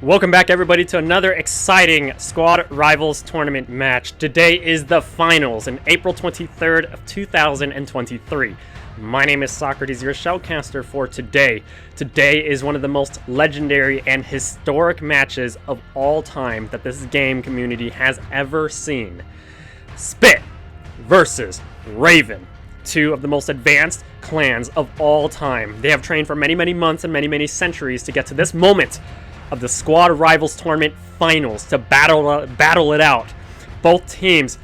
Welcome back, everybody, to another exciting Squad Rivals tournament match. Today is the finals, on April 23rd of 2023. My name is Socrates, your shoutcaster for today. Today is one of the most legendary and historic matches of all time that this game community has ever seen. SPiT versus RvN, two of the most advanced clans of all time. They have trained for many, many months and many, many centuries to get to this moment of the Squad Rivals tournament finals to battle it out. Both teams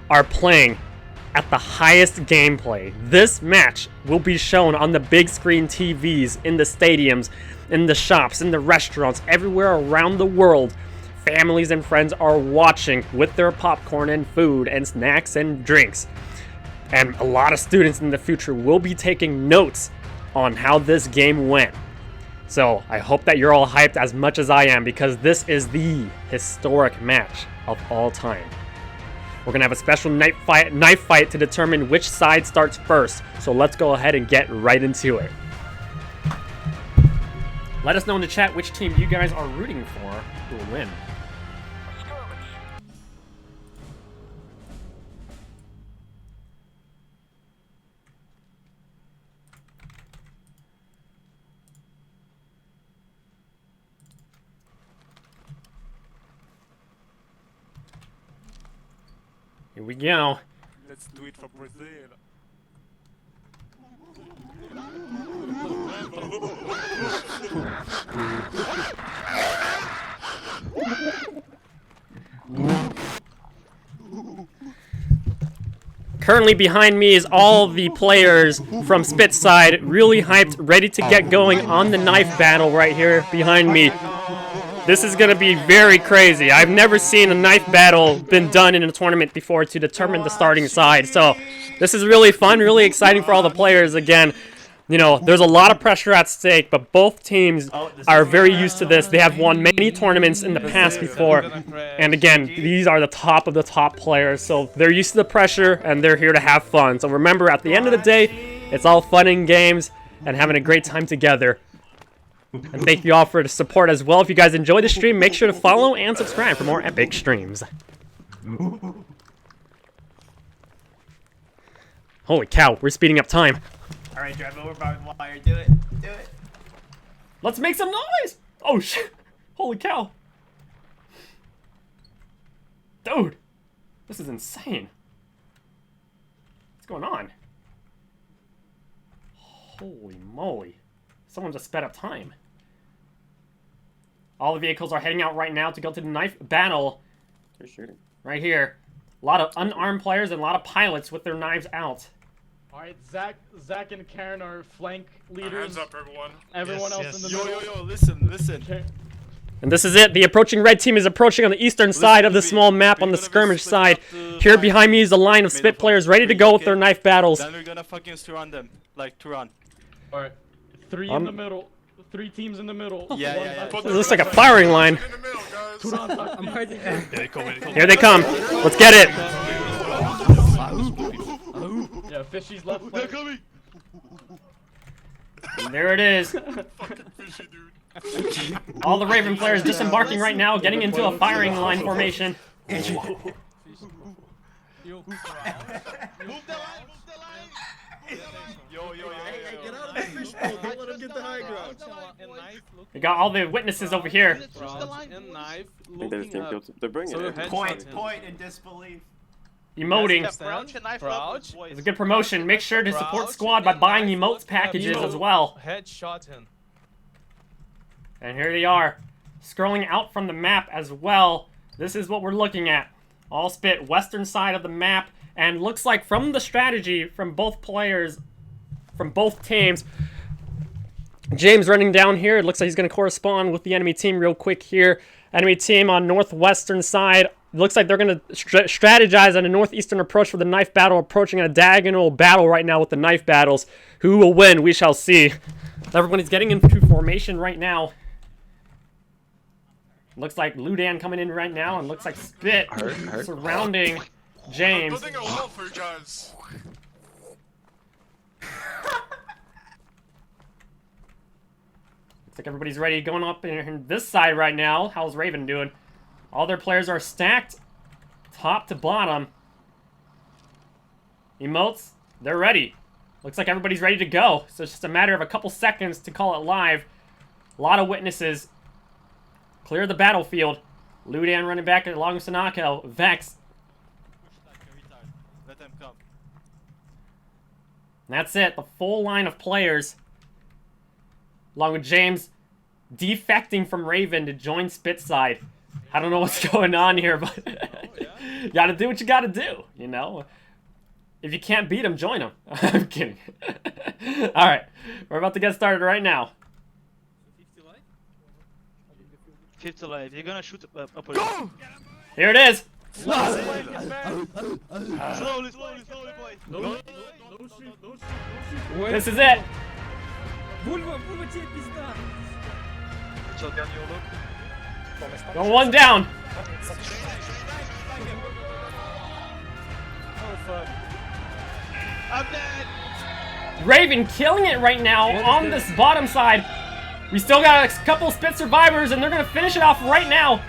are playing at the highest gameplay. This match will be shown on the big screen TVs in the stadiums, in the shops, in the restaurants, everywhere around the world. Families and friends are watching with their popcorn and food and snacks and drinks. And a lot of students in the future will be taking notes on how this game went. So I hope that you're all hyped as much as I am, because this is the historic match of all time. We're gonna have a special knife fight to determine which side starts first. So let's go ahead and get right into it. Let us know in the chat which team you guys are rooting for who will win. Here we go. Let's do it for Brazil. Currently behind me is all the players from SPiT side, really hyped, ready to get going on the knife battle right here behind me. This is going to be very crazy. I've never seen a knife battle been done in a tournament before to determine the starting side. So this is really fun, really exciting for all the players. Again, you know, there's a lot of pressure at stake, but both teams are very used to this. They have won many tournaments in the past before. And again, these are the top of the top players. So they're used to the pressure and they're here to have fun. So remember, at the end of the day, it's all fun and games and having a great time together. And thank you all for the support as well. If you guys enjoy the stream, make sure to follow and subscribe for more epic streams. Holy cow, we're speeding up time. Alright, drive over by the wire. Do it. Do it. Let's make some noise! Oh shit! Holy cow! Dude! This is insane. What's going on? Holy moly. Someone just sped up time. All the vehicles are heading out right now to go to the knife battle. They're shooting. Right here. A lot of unarmed players and a lot of pilots with their knives out. Alright, Zach and Karen are flank leaders. Hands up, everyone. Everyone else in the middle. Yo, listen. And this is it. The approaching red team is approaching on the eastern side of the small map on the skirmish side. Here behind me is a line of SPiT players ready to go with their knife battles. Then we're gonna fucking surround them. Like, to run. Alright, three in the middle. 3 teams in the middle. Yeah. This looks like a firing line. In the middle, guys. I'm hiding. Here they come. Let's get it. Yeah, Fishy's left flank. And there it is. Fucking fishy, dude. All the Raven players disembarking right now, getting into a firing line formation. Move the line. Yo. Get out of the fishbowl. Don't let him get the high ground. We got all the witnesses over here. They're bringing it. Point in disbelief. Emoting. Crouch. It's a good promotion. Make sure to support Squad by buying emotes packages as well. Headshot him. And here they are, scrolling out from the map as well. This is what we're looking at. All SPiT, western side of the map, and looks like from the strategy from both players, from both teams, James running down here. It looks like he's going to correspond with the enemy team real quick here. Enemy team on northwestern side. Looks like they're going to strategize on a northeastern approach for the knife battle, approaching a diagonal battle right now with the knife battles. Who will win? We shall see. Everybody's getting into formation right now. Looks like Ludan coming in right now, and looks like SPiT surrounding James. Building a wall for you guys. Looks like everybody's ready going up in this side right now. How's Raven doing? All their players are stacked top to bottom. Emotes, they're ready. Looks like everybody's ready to go. So it's just a matter of a couple seconds to call it live. A lot of witnesses. Clear the battlefield. Ludan running back along with Sanako. Vex. Let them come. That's it. The full line of players. Along with James defecting from Raven to join SPiT side. I don't know what's going on here, but you gotta do what you gotta do, you know? If you can't beat him, join him. I'm kidding. Alright, we're about to get started right now. 50 life. You're gonna shoot up. Go! Here it is. Slowly, boy. No shoot. This is it. Вульва тебе пизда. Going one down. I'm dead. Raven killing it right now on this bottom side. We still got a couple SPiT survivors, and they're going to finish it off right now.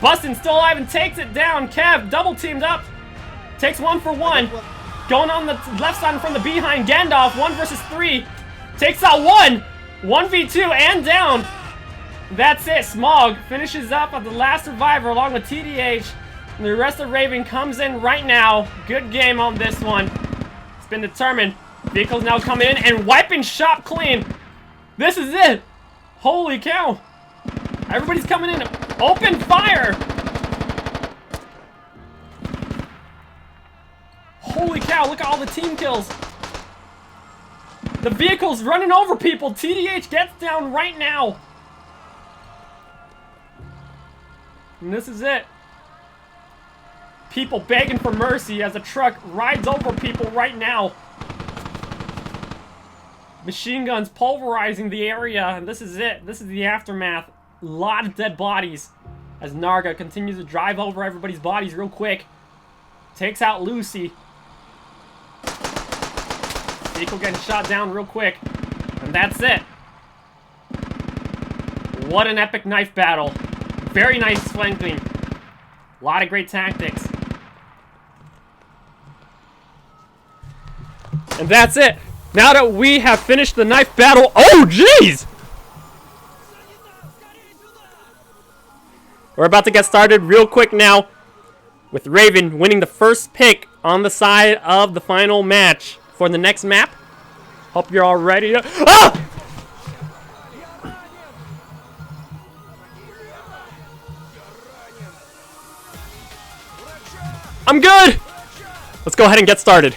Bustin' still alive and takes it down. Kev double teamed up. Takes 1 for 1. Going on the left side from the behind. Gandalf, 1 versus 3. Takes out 1. 1v2 and down. That's it. Smog finishes up at the last survivor along with TDH. And the rest of Raven comes in right now. Good game on this one. It's been determined. Vehicles now coming in and wiping shop clean. This is it. Holy cow. Everybody's coming in. Open fire. Holy cow, look at all the team kills. The vehicle's running over people. TDH gets down right now. And this is it. People begging for mercy as a truck rides over people right now. Machine guns pulverizing the area, and this is it. This is the aftermath. A lot of dead bodies as Narga continues to drive over everybody's bodies real quick. Takes out Lucy. Vehicle getting shot down real quick. And that's it. What an epic knife battle. Very nice flanking. A lot of great tactics. And that's it. Now that we have finished the knife battle... Oh, jeez! We're about to get started real quick now with Raven winning the first pick on the side of the final match for the next map. Hope you're all ready to... Ah! I'm good! Let's go ahead and get started.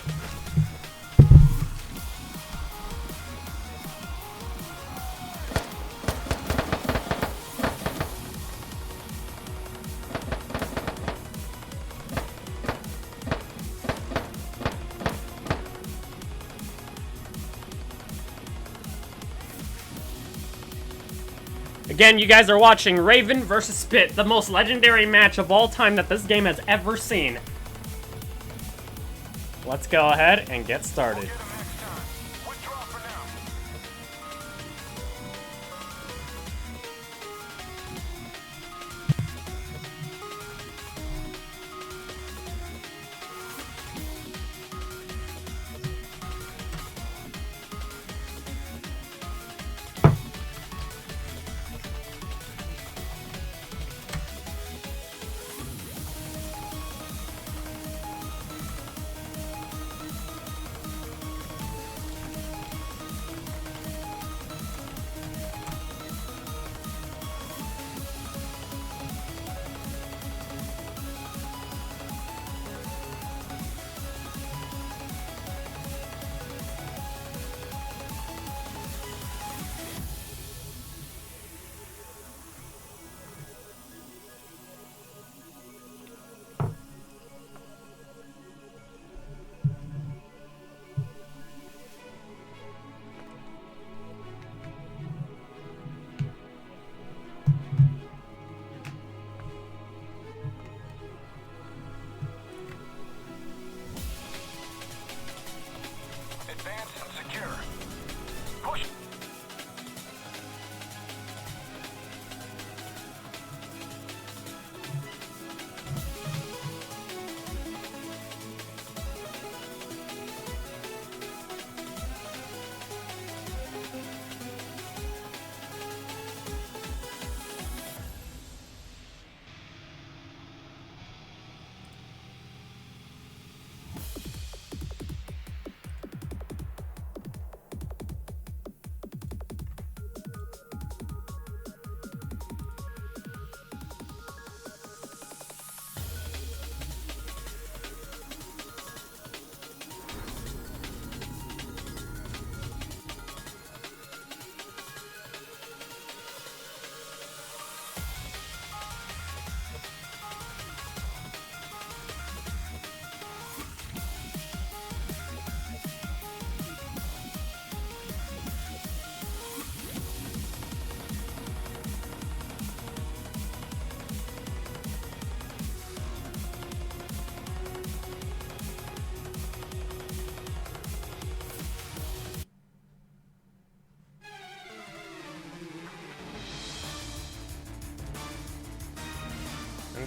Again, you guys are watching Raven versus SPiT, the most legendary match of all time that this game has ever seen. Let's go ahead and get started.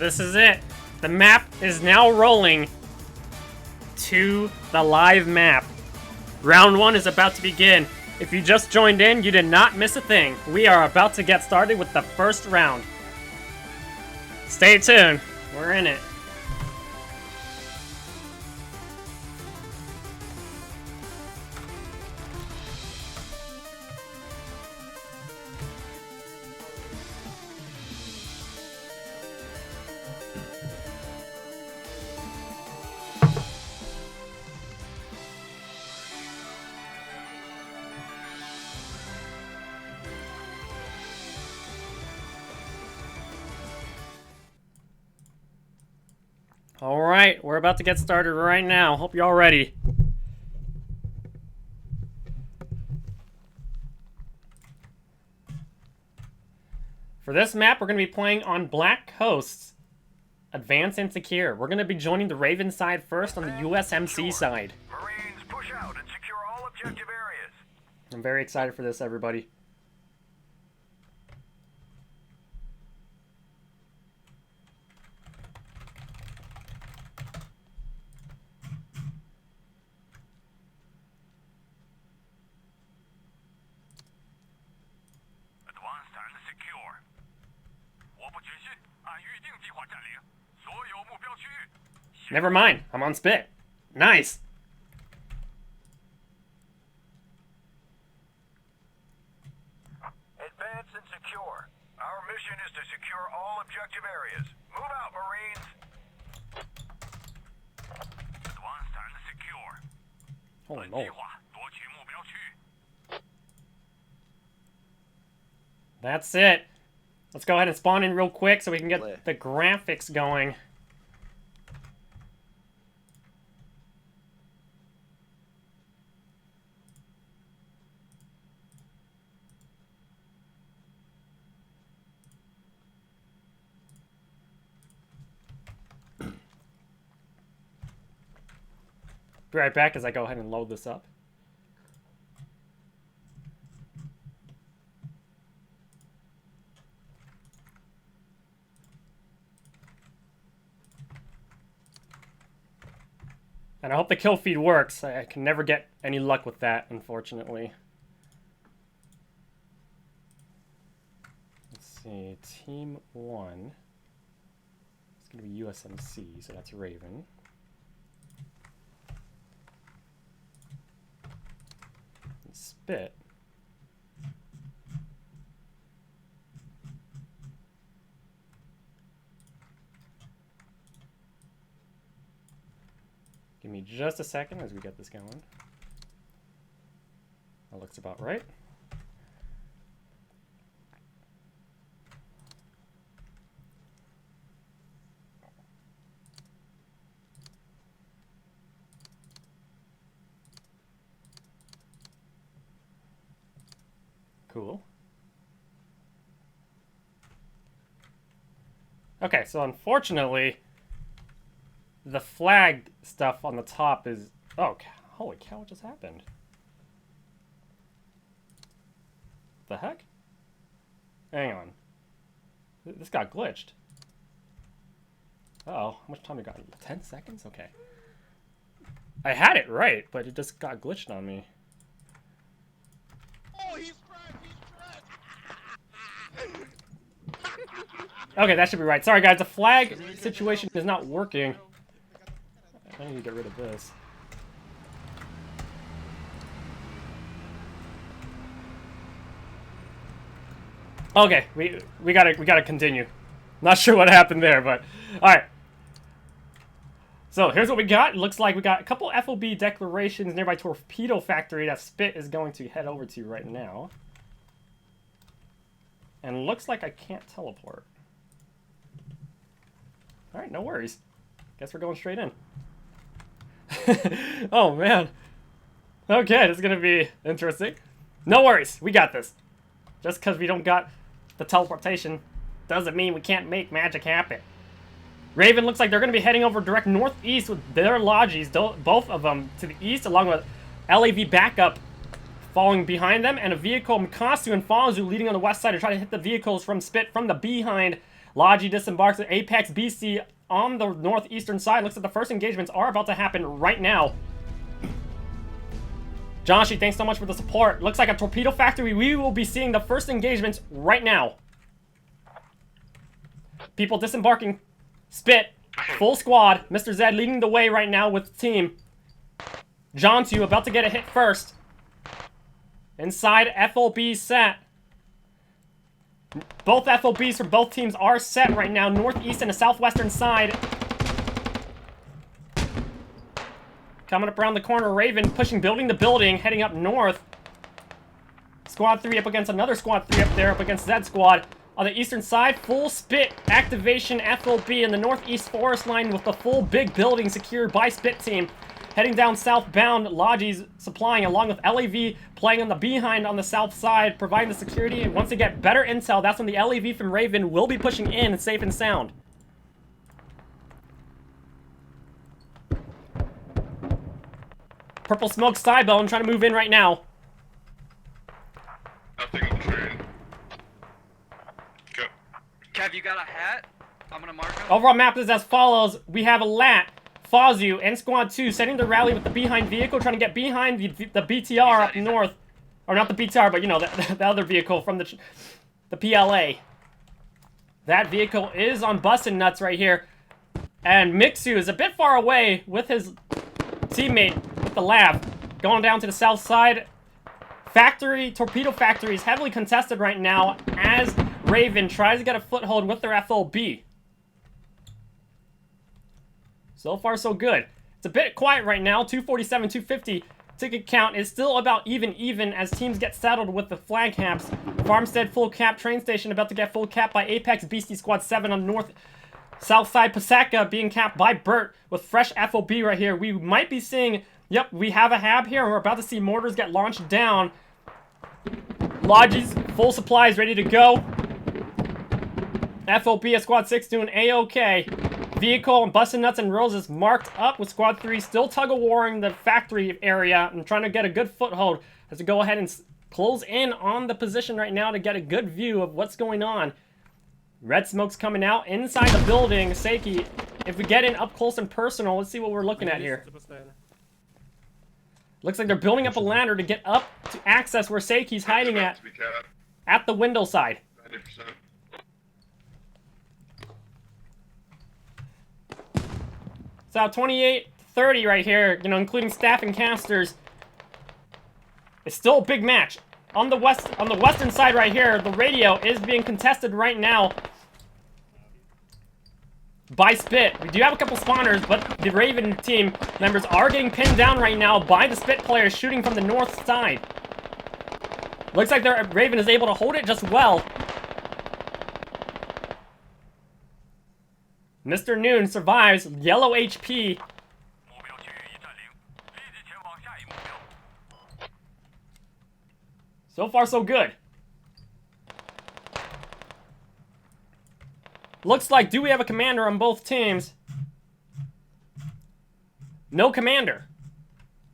this is it. The map is now rolling to the live map. Round 1 is about to begin. If you just joined in, you did not miss a thing. We are about to get started with the first round. Stay tuned. We're in it. Alright, we're about to get started right now. Hope you're all ready. For this map, we're going to be playing on Black Coast. Advance and Secure. We're going to be joining the Raven side first on the USMC side. Marines, push out and secure all objective areas. I'm very excited for this, everybody. Advanced and secure. 我不决心，按预定计划占领所有目标区域。 Never mind, I'm on SPiT. Nice. Advance and secure. Our mission is to secure all objective areas. Move out, Marines. Advanced and secure. Holy 计 moly. 划夺取目标区域。 That's it. Let's go ahead and spawn in real quick so we can get the graphics going. Be right back as I go ahead and load this up. And I hope the kill feed works. I can never get any luck with that, unfortunately. Let's see, Team 1. It's going to be USMC, so that's Raven. And SPiT. Give me just a second as we get this going. That looks about right. Cool. Okay, so unfortunately, the flag stuff on the top is... Oh, holy cow, what just happened? The heck? Hang on. This got glitched. Uh-oh, how much time we got? 10 seconds? Okay. I had it right, but it just got glitched on me. Oh, he's trash. Okay, that should be right. Sorry, guys, the flag situation is not working. I need to get rid of this. Okay, we gotta continue. Not sure what happened there, but alright. So here's what we got. It looks like we got a couple FOB declarations nearby torpedo factory that SPiT is going to head over to right now. And it looks like I can't teleport. Alright, no worries. Guess we're going straight in. Oh man. Okay, this is gonna be interesting. No worries, we got this. Just because we don't got the teleportation doesn't mean we can't make magic happen. Raven looks like they're gonna be heading over direct northeast with their lodges, both of them to the east, along with LAV backup following behind them, and a vehicle Mikasu and Fonzu leading on the west side to try to hit the vehicles from SPiT from the behind Logi disembarks at Apex BC on the northeastern side. Looks like the first engagements are about to happen right now. Joshi, thanks so much for the support. Looks like a torpedo factory. We will be seeing the first engagements right now. People disembarking. SPiT, full squad. Mr. Zed leading the way right now with the team. Jontu about to get a hit first. Inside, FOB set. Both FOBs from both teams are set right now. Northeast and the southwestern side. Coming up around the corner, Raven pushing building to building, heading up north. Squad 3 up against another Squad 3 up there, up against Zed Squad. On the eastern side, full SPiT activation FOB in the northeast forest line with the full big building secured by SPiT team. Heading down southbound, Logi's supplying along with LAV playing on the behind on the south side, providing the security. And once they get better intel, that's when the LAV from Raven will be pushing in safe and sound. Purple Smoke Cybone trying to move in right now. Nothing on train. Go. Kev, you got a hat? I'm gonna mark him. Overall map is as follows. We have a Lat, Fazu, and Squad 2 setting the rally with the behind vehicle, trying to get behind the BTR up north. Or not the BTR, but you know, the other vehicle from the PLA. That vehicle is on bustin' nuts right here. And Mixu is a bit far away with his teammate with the lab. Going down to the south side. Torpedo factory is heavily contested right now as Raven tries to get a foothold with their FOB. So far, so good. It's a bit quiet right now. 247, 250. Ticket count is still about even as teams get settled with the flag caps. Farmstead full cap. Train station about to get full cap by Apex BC Squad 7 on north. South side Paseka being capped by Burt with fresh FOB right here. We might be seeing, yep, we have a hab here and we're about to see mortars get launched down. Logi's full supplies ready to go. FOB at Squad 6 doing A-OK. Vehicle and bustin' nuts and roses marked up with Squad 3 still tug-of-warring the factory area and trying to get a good foothold as we go ahead and close in on the position right now to get a good view of what's going on. Red smoke's coming out inside the building. Seiki, if we get in up close and personal, let's see what we're looking at here. Looks like they're building up a ladder to get up to access where Seiki's hiding at the window side. 90%. So 28-30 right here, you know, including staff and casters. It's still a big match. On the western side right here, the radio is being contested right now by SPiT. We do have a couple spawners, but the Raven team members are getting pinned down right now by the SPiT players shooting from the north side. Looks like their Raven is able to hold it just well. Mr. Noon survives. Yellow HP. So far, so good. Looks like, do we have a commander on both teams? No commander.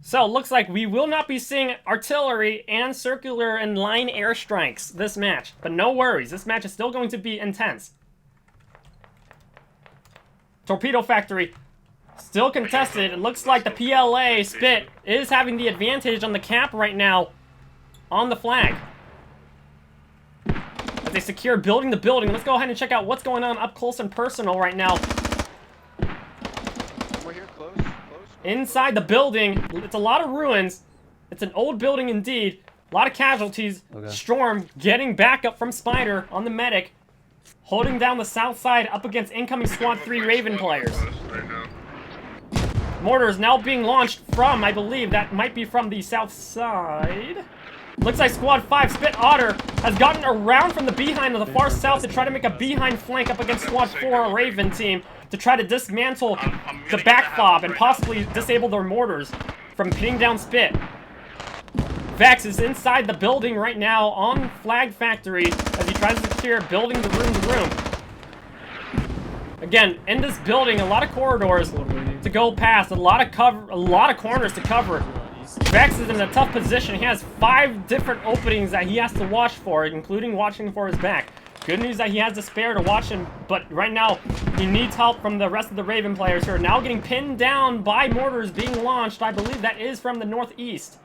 So, looks like we will not be seeing artillery and circular and line airstrikes this match. But no worries, this match is still going to be intense. Torpedo factory, still contested. It looks like the PLA SPiT is having the advantage on the cap right now on the flag. As they secure building the building. Let's go ahead and check out what's going on up close and personal right now. We're here, close. Inside the building, it's a lot of ruins. It's an old building indeed. A lot of casualties. Okay. Storm getting backup from Spider on the medic. Holding down the south side up against incoming Squad 3 Raven players. Mortars now being launched from, I believe, that might be from the south side. Looks like Squad 5 SPiT Otter has gotten around from the behind of the far south to try to make a behind flank up against Squad 4 Raven team to try to dismantle the back fob and possibly disable their mortars from pinning down SPiT. Vex is inside the building right now on Flag Factory as he tries to secure building the room to room. Again, in this building, a lot of corridors to go past, a lot of corners to cover. Vex is in a tough position. He has 5 different openings that he has to watch for, including watching for his back. Good news that he has the spare to watch him, but right now he needs help from the rest of the Raven players who are now getting pinned down by mortars being launched. I believe that is from the northeast.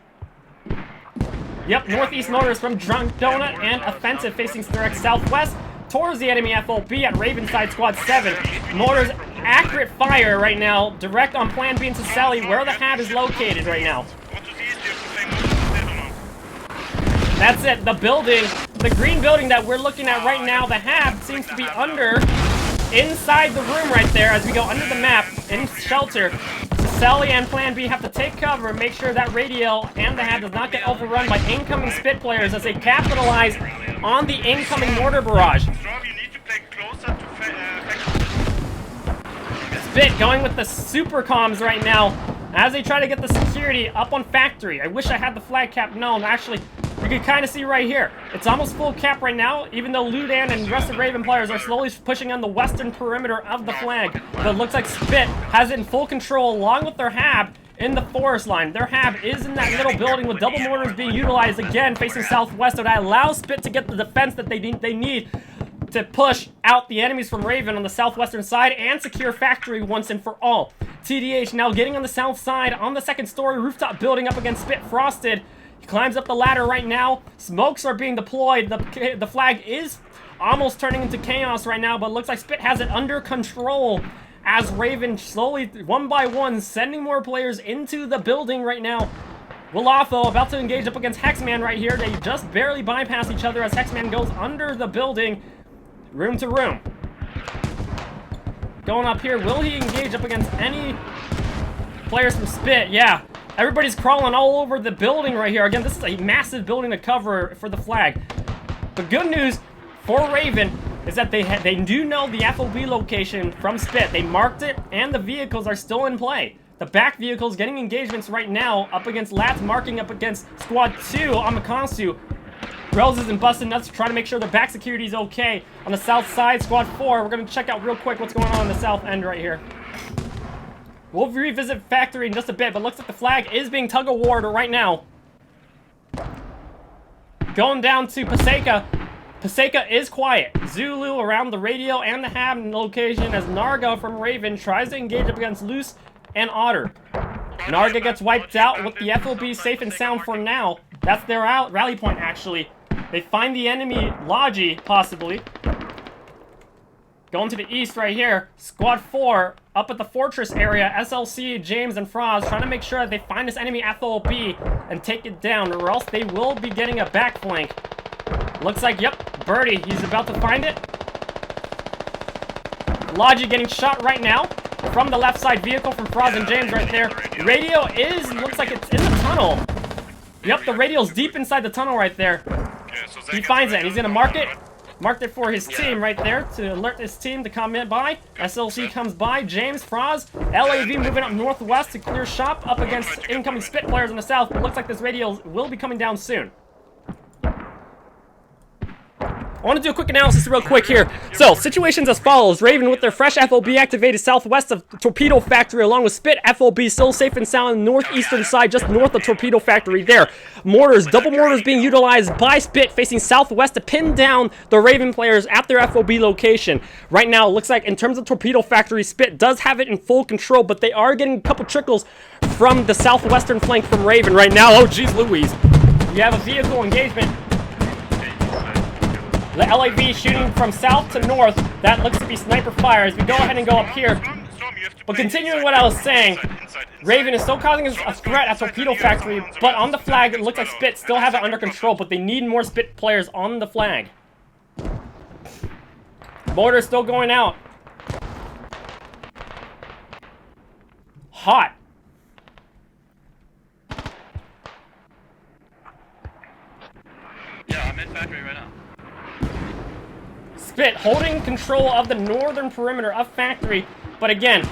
Yep, northeast mortars from Drunk Donut and Offensive facing direct southwest towards the enemy FOB at Raven side squad 7. Mortars accurate fire right now, direct on plan B into Sally where the hab is located right now. That's it, the building, the green building that we're looking at right now, the hab seems to be inside the room right there as we go under the map, in shelter. Sally and Plan B have to take cover and make sure that radio and the hab does not get overrun by incoming SPiT players as they capitalize on the incoming mortar barrage. SPiT going with the super comms right now as they try to get the security up on factory. I wish I had the flag cap known. Actually, you can kind of see right here. It's almost full cap right now, even though Ludan and the rest of Raven players are slowly pushing on the western perimeter of the flag. But it looks like SPiT has it in full control along with their hab in the forest line. Their hab is in that little building with double mortars being utilized again facing southwest, so that allows SPiT to get the defense that they need to push out the enemies from Raven on the southwestern side and secure factory once and for all. TDH now getting on the south side on the second story rooftop building up against SPiT Frosted. He climbs up the ladder right now. Smokes are being deployed. The flag is almost turning into chaos right now, but it looks like SPiT has it under control as Raven slowly, one by one, sending more players into the building right now. Wilafo about to engage up against Hexman right here. They just barely bypass each other as Hexman goes under the building, room to room. Going up here, will he engage up against any players from SPiT? Yeah. Everybody's crawling all over the building right here. Again, this is a massive building to cover for the flag. The good news for Raven is that they do know the FOB location from SPiT. They marked it, and the vehicles are still in play. The back vehicle's getting engagements right now up against Lats, marking up against Squad 2 on Makasu. Rels isn't busting nuts to try to make sure the back security is okay. On the south side, Squad 4, we're going to check out real quick what's going on the south end right here. We'll revisit factory in just a bit, but looks like the flag is being tug-of-warred right now. Going down to Paseka. Paseka is quiet. Zulu around the radio and the hab location as Narga from Raven tries to engage up against Luce and Otter. Narga gets wiped out with the FOB safe and sound for now. That's their rally point, actually. They find the enemy Logi, possibly. Going to the east right here, Squad 4 up at the fortress area, SLC, James, and Froz trying to make sure that they find this enemy FOB and take it down, or else they will be getting a back flank. Looks like, yep, Birdie, he's about to find it. Logi getting shot right now from the left side vehicle from Froz and James right there. Radio looks like it's in the tunnel. Yep, the radio's deep inside the tunnel right there. He finds it, and he's gonna mark it. Marked it for his team right there to alert his team to come in by. SLC comes by. James, Froz, LAV moving up northwest to clear shop up against incoming SPiT players in the south. But looks like this radio will be coming down soon. I want to do a quick analysis real quick here. So, situations as follows. Raven with their fresh FOB activated southwest of Torpedo Factory along with SPiT FOB still safe and sound on the northeastern side just north of Torpedo Factory there. Mortars, double mortars being utilized by SPiT facing southwest to pin down the Raven players at their FOB location. Right now, it looks like in terms of Torpedo Factory, SPiT does have it in full control, but they are getting a couple trickles from the southwestern flank from Raven right now. Oh, geez Louise. You have a vehicle engagement. The LAV shooting from south to north. That looks to be sniper fire as we go ahead and go up here. But continuing what I was saying, Raven is still causing a threat at Torpedo Factory, but on the flag, it looks like SPiT still have it under control, but they need more SPiT players on the flag. Mortar still going out. Hot. Yeah, I'm in factory right now. SPiT holding control of the northern perimeter of factory, but again,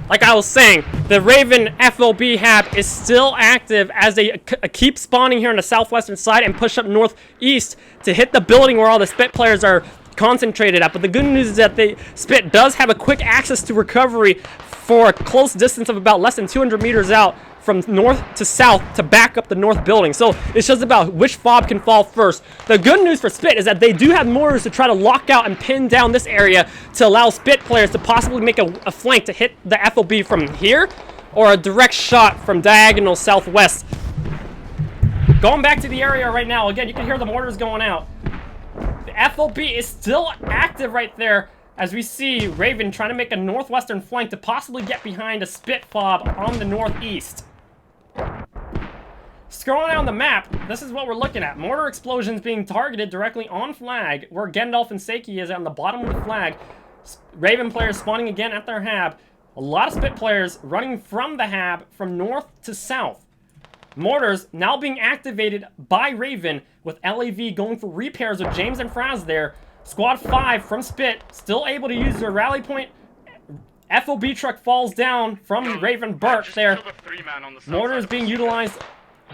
like I was saying, the Raven FOB hab is still active as they keep spawning here on the southwestern side and push up northeast to hit the building where all the SPiT players are concentrated at. But the good news is that SPiT does have a quick access to recovery for a close distance of about less than 200 meters out from north to south to back up the north building. So it's just about which fob can fall first. The good news for SPiT is that they do have mortars to try to lock out and pin down this area to allow SPiT players to possibly make a flank to hit the FOB from here, or a direct shot from diagonal southwest. Going back to the area right now, again, you can hear the mortars going out. The FOB is still active right there, as we see RvN trying to make a northwestern flank to possibly get behind a SPiT fob on the northeast. Scrolling down the map, this is what we're looking at. Mortar explosions being targeted directly on flag, where Gendalf and Seiki is on the bottom of the flag. RvN players spawning again at their hab. A lot of SPiT players running from the hab from north to south. Mortars now being activated by RvN, with LAV going for repairs with James and Fraz there. Squad 5 from SPiT still able to use their rally point. FOB truck falls down from RvN Burke there. Mortars being utilized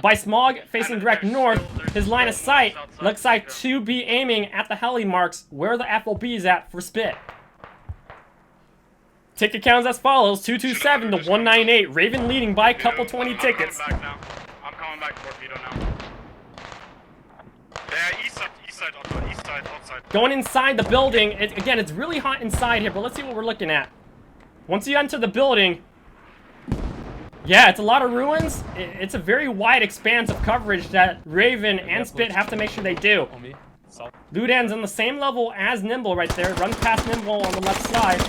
by Smog facing direct north. His line of sight looks like to be aiming at the heli marks where the FOB is at for SPiT. Ticket counts as follows: 227 to 198. RvN leading by a couple 20 tickets. I'm coming back torpedo now. Yeah, east side, outside. Going inside the building. Again, it's really hot inside here, but let's see what we're looking at. Once you enter the building, yeah, it's a lot of ruins. It's a very wide expanse of coverage that RvN and SPiT have to make sure they do. Ludan's on the same level as Nimble right there. Runs past Nimble on the left side.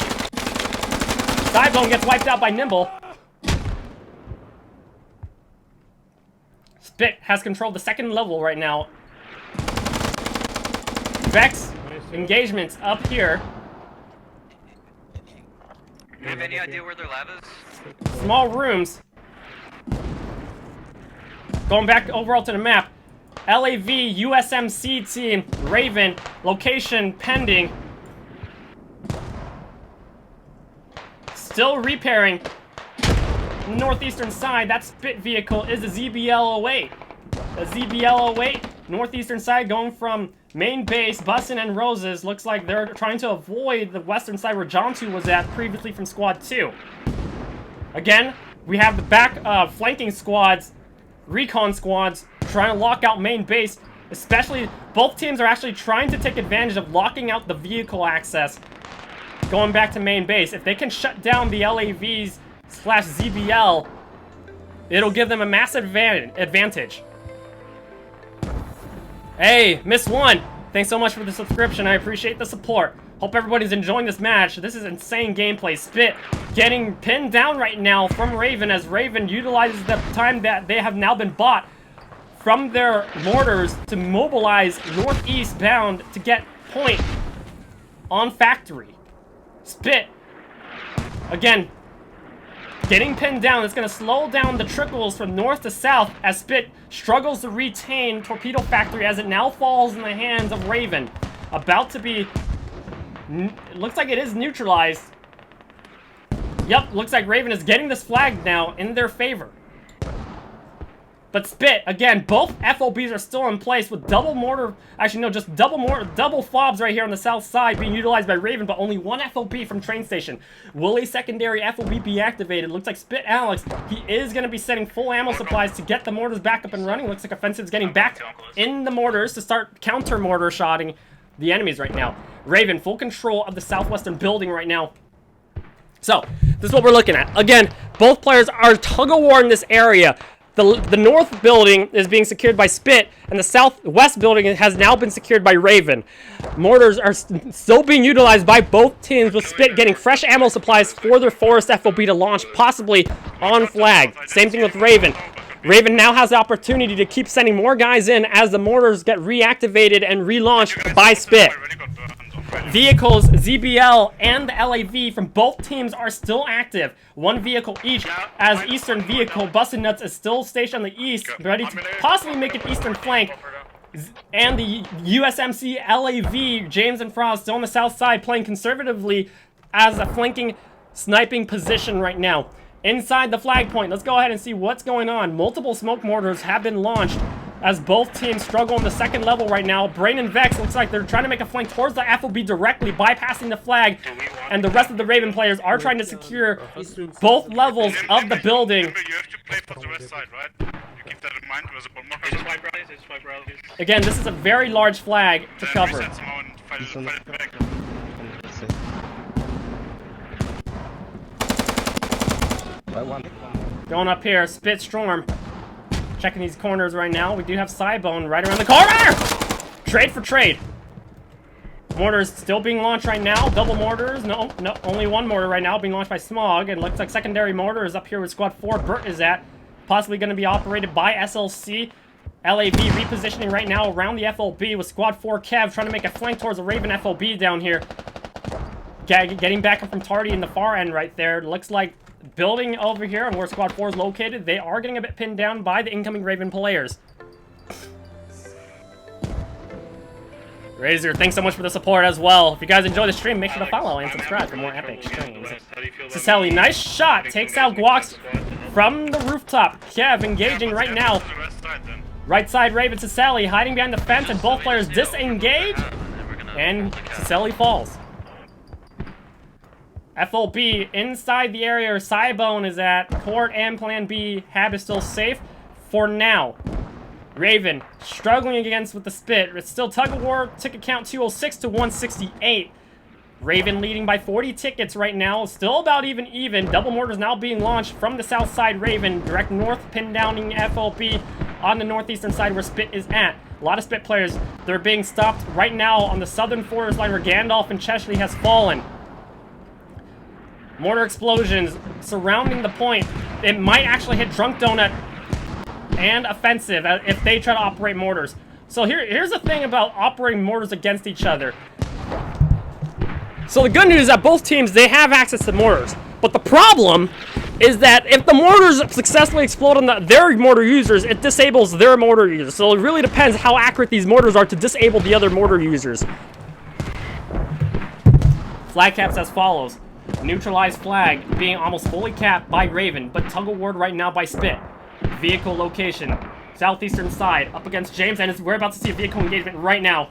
Sidebone gets wiped out by Nimble. SPiT has controlled the second level right now. Vex engagements up here. Do you have any idea where their lab is? Small rooms. Going back overall to the map. LAV, USMC team, RvN, location pending. Still repairing. Northeastern side, that SPiT vehicle is a ZBL-08. The ZBL-08, northeastern side going from main base, Bussin and Roses. Looks like they're trying to avoid the western side where Jontu was at previously from Squad 2. Again, we have the back flanking squads, recon squads, trying to lock out main base. Especially, both teams are actually trying to take advantage of locking out the vehicle access going back to main base. If they can shut down the LAVs / ZBL, it'll give them a massive advantage. Hey, Miss One, thanks so much for the subscription. I appreciate the support. Hope everybody's enjoying this match. This is insane gameplay. SPiT getting pinned down right now from RvN, as RvN utilizes the time that they have now been bought from their mortars to mobilize northeast bound to get point on factory. SPiT, again, getting pinned down. It's going to slow down the trickles from north to south as SPiT struggles to retain Torpedo Factory as it now falls in the hands of RvN. About to be... It looks like it is neutralized. Yep, looks like RvN is getting this flag now in their favor. But SPiT, again, both FOBs are still in place with double mortar... Actually, no, just double fobs right here on the south side being utilized by RvN, but only one FOB from train station. Will a secondary FOB be activated? Looks like SPiT Alex, he is going to be setting full ammo supplies to get the mortars back up and running. Looks like Offensive's getting back in the mortars to start counter-mortar shotting the enemies right now. RvN, full control of the southwestern building right now. So, this is what we're looking at. Again, both players are tug-of-war in this area. The north building is being secured by SPiT, and the southwest building has now been secured by RvN. Mortars are still being utilized by both teams, with SPiT getting fresh ammo supplies for their Forest FOB to launch, possibly on flag. Same thing with RvN. RvN now has the opportunity to keep sending more guys in as the mortars get reactivated and relaunched by SPiT. Vehicles, ZBL, and the LAV from both teams are still active. One vehicle each, as Eastern Vehicle, Busted Nuts, is still stationed on the east, ready to possibly make an eastern flank. And the USMC LAV, James and Frost, still on the south side, playing conservatively as a flanking sniping position right now. Inside the flag point, let's go ahead and see what's going on. Multiple smoke mortars have been launched as both teams struggle on the second level right now. Brain and Vex looks like they're trying to make a flank towards the FOB directly, bypassing the flag, and the rest of the Raven players are trying to secure both levels of the building. You have to play for the west side, right? You keep that in mind. There's a bomb marker. Again, this is a very large flag to cover. Reset somehow and fight it back. Going up here, SPiT Storm. Checking these corners right now. We do have Cybone right around the corner! Trade for trade. Mortars still being launched right now. Double mortars. No, only one mortar right now being launched by Smog. And looks like secondary mortar is up here with Squad 4. Burt is at. Possibly going to be operated by SLC. LAV repositioning right now around the FOB with Squad 4 Kev trying to make a flank towards the Raven FOB down here. Getting back up from Tardy in the far end right there. Looks like building over here and where Squad 4 is located, they are getting a bit pinned down by the incoming Raven players. Razor, thanks so much for the support as well. If you guys enjoy the stream, make sure to follow and subscribe for more epic streams. Ciselli, nice shot. Takes out Guax from the rooftop. Kev engaging right now. Right side Raven Ciselli hiding behind the fence and both players disengage. And Ciselli falls. FOB inside the area where Cybone is at. Court and Plan B. Hab is still safe for now. Raven struggling against with the SPiT. It's still tug of war. Ticket count 206 to 168. Raven leading by 40 tickets right now. Still about even. Double mortars now being launched from the south side. Raven direct north, pin downing FOB on the northeastern side where SPiT is at. A lot of SPiT players, they're being stopped right now on the southern forest line where Gandalf and Chesley has fallen. Mortar explosions surrounding the point. It might actually hit Drunk Donut and Offensive if they try to operate mortars. So here's the thing about operating mortars against each other. So the good news is that both teams, they have access to mortars. But the problem is that if the mortars successfully explode on their mortar users, it disables their mortar users. So it really depends how accurate these mortars are to disable the other mortar users. Flag caps as follows. Neutralized flag being almost fully capped by Raven, but tug of war right now by SPiT. Vehicle location, southeastern side, up against James, and we're about to see a vehicle engagement right now.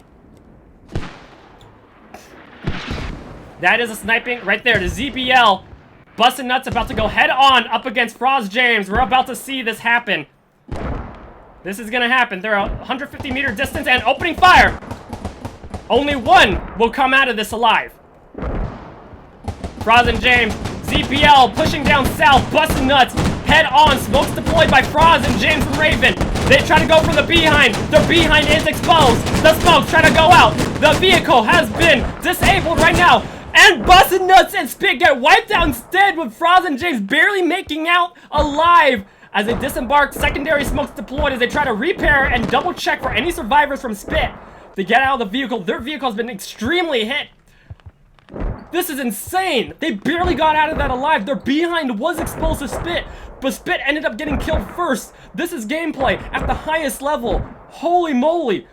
That is a sniping right there. The ZBL, busting nuts, about to go head on up against Froz James. We're about to see this happen. This is gonna happen. They're a 150-meter distance and opening fire. Only one will come out of this alive. Froz and James, ZPL pushing down south, busting nuts, head on, smokes deployed by Froz and James from Raven. They try to go for the behind. The behind is exposed. The smoke's trying to go out. The vehicle has been disabled right now. And busting nuts and SPiT get wiped out instead with Froz and James barely making out alive. As they disembark, secondary smokes deployed as they try to repair and double check for any survivors from SPiT. They get out of the vehicle. Their vehicle has been extremely hit. This is insane! They barely got out of that alive. Their behind was exposed to SPiT, but SPiT ended up getting killed first. This is gameplay at the highest level. Holy moly!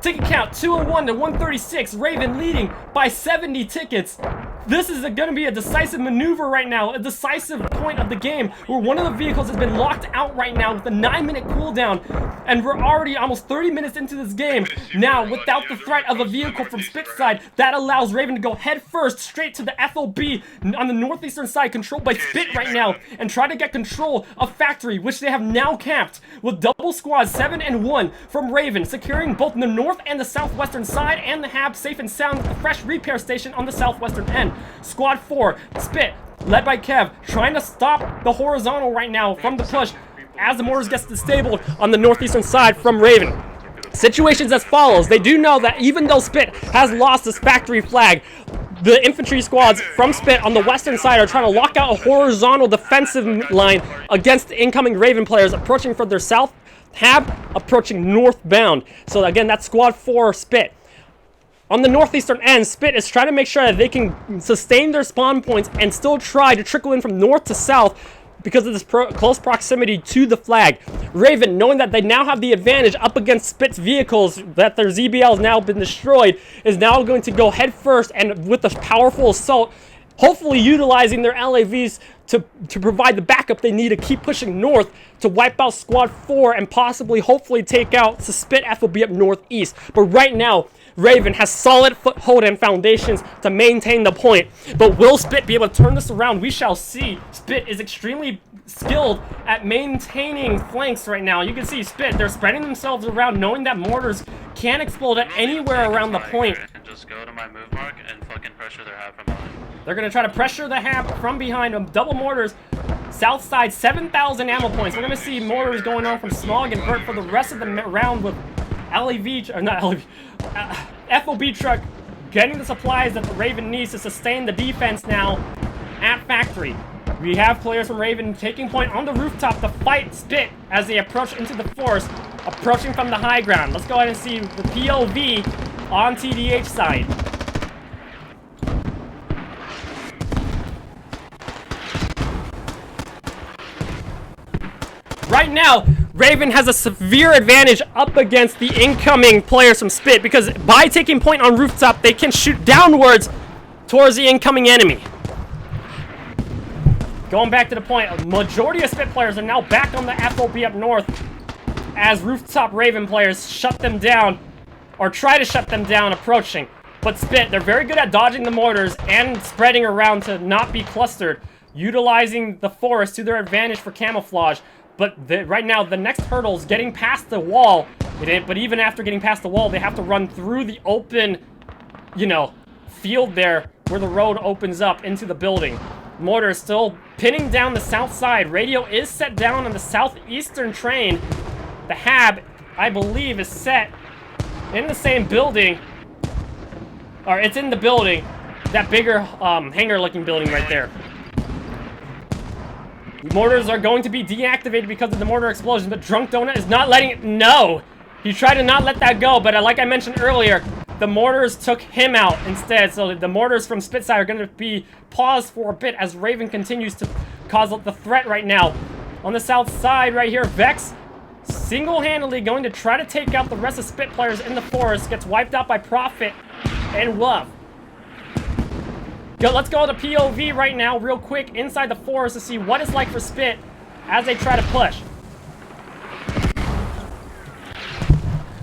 Ticket count 201 to 136. Raven leading by 70 tickets. This is going to be a decisive maneuver right now, a decisive point of the game where one of the vehicles has been locked out right now with a 9-minute cooldown, and we're already almost 30 minutes into this game. Now, without the threat of a vehicle from SPiT side, that allows Raven to go head first straight to the FOB on the northeastern side, controlled by SPiT right now, and try to get control of Factory, which they have now capped with double squads 7 and 1 from Raven, securing both the north and the southwestern side, and the Hab safe and sound with the fresh repair station on the southwestern end. Squad 4, SPiT, led by Kev, trying to stop the horizontal right now from the push as the mortars gets disabled on the northeastern side from Raven. Situations as follows. They do know that even though SPiT has lost this factory flag, the infantry squads from SPiT on the western side are trying to lock out a horizontal defensive line against the incoming Raven players approaching from their south, Hab approaching northbound. So again, that's Squad 4 SPiT. On the northeastern end, SPiT is trying to make sure that they can sustain their spawn points and still try to trickle in from north to south because of this close proximity to the flag. Raven, knowing that they now have the advantage up against SPiT's vehicles, that their ZBL has now been destroyed, is now going to go head first and with a powerful assault, hopefully utilizing their LAVs to provide the backup they need to keep pushing north to wipe out Squad 4 and possibly, hopefully, take out SPiT FOB up northeast. But right now, RvN has solid foothold and foundations to maintain the point. But will SPiT be able to turn this around? We shall see. SPiT is extremely skilled at maintaining flanks right now. You can see SPiT, they're spreading themselves around, knowing that mortars can explode at anywhere around the point. And just go to my move mark and fucking pressure their hab from behind. They're going to try to pressure the hab from behind them. Double mortars. South side, 7,000 ammo points. We're going to see mortars going on from Smog and Burt for the rest of the round with LEV, or not LEV, FOB truck getting the supplies that the RvN needs to sustain the defense now at Factory. We have players from RvN taking point on the rooftop to fight SPiT as they approach into the forest, approaching from the high ground. Let's go ahead and see the POV on TDH side. Right now, RvN has a severe advantage up against the incoming players from SPiT because by taking point on rooftop, they can shoot downwards towards the incoming enemy. Going back to the point, a majority of SPiT players are now back on the FOB up north as rooftop RvN players shut them down, or try to shut them down approaching. But SPiT, they're very good at dodging the mortars and spreading around to not be clustered, utilizing the forest to their advantage for camouflage. But right now, the next hurdle is getting past the wall. But even after getting past the wall, they have to run through the open, you know, field there where the road opens up into the building. Mortar is still pinning down the south side. Radio is set down on the southeastern train. The hab, I believe, is set in the same building. Or it's in the building. That bigger hangar-looking building right there. Mortars are going to be deactivated because of the mortar explosion, but Drunk Donut is not letting it. No! He tried to not let that go, but like I mentioned earlier, the mortars took him out instead. So the mortars from SPiT side are going to be paused for a bit as RvN continues to cause the threat right now. On the south side right here, Vex single-handedly going to try to take out the rest of SPiT players in the forest. Gets wiped out by Prophet and Love. Let's go to POV right now real quick inside the forest to see what it's like for SPiT as they try to push.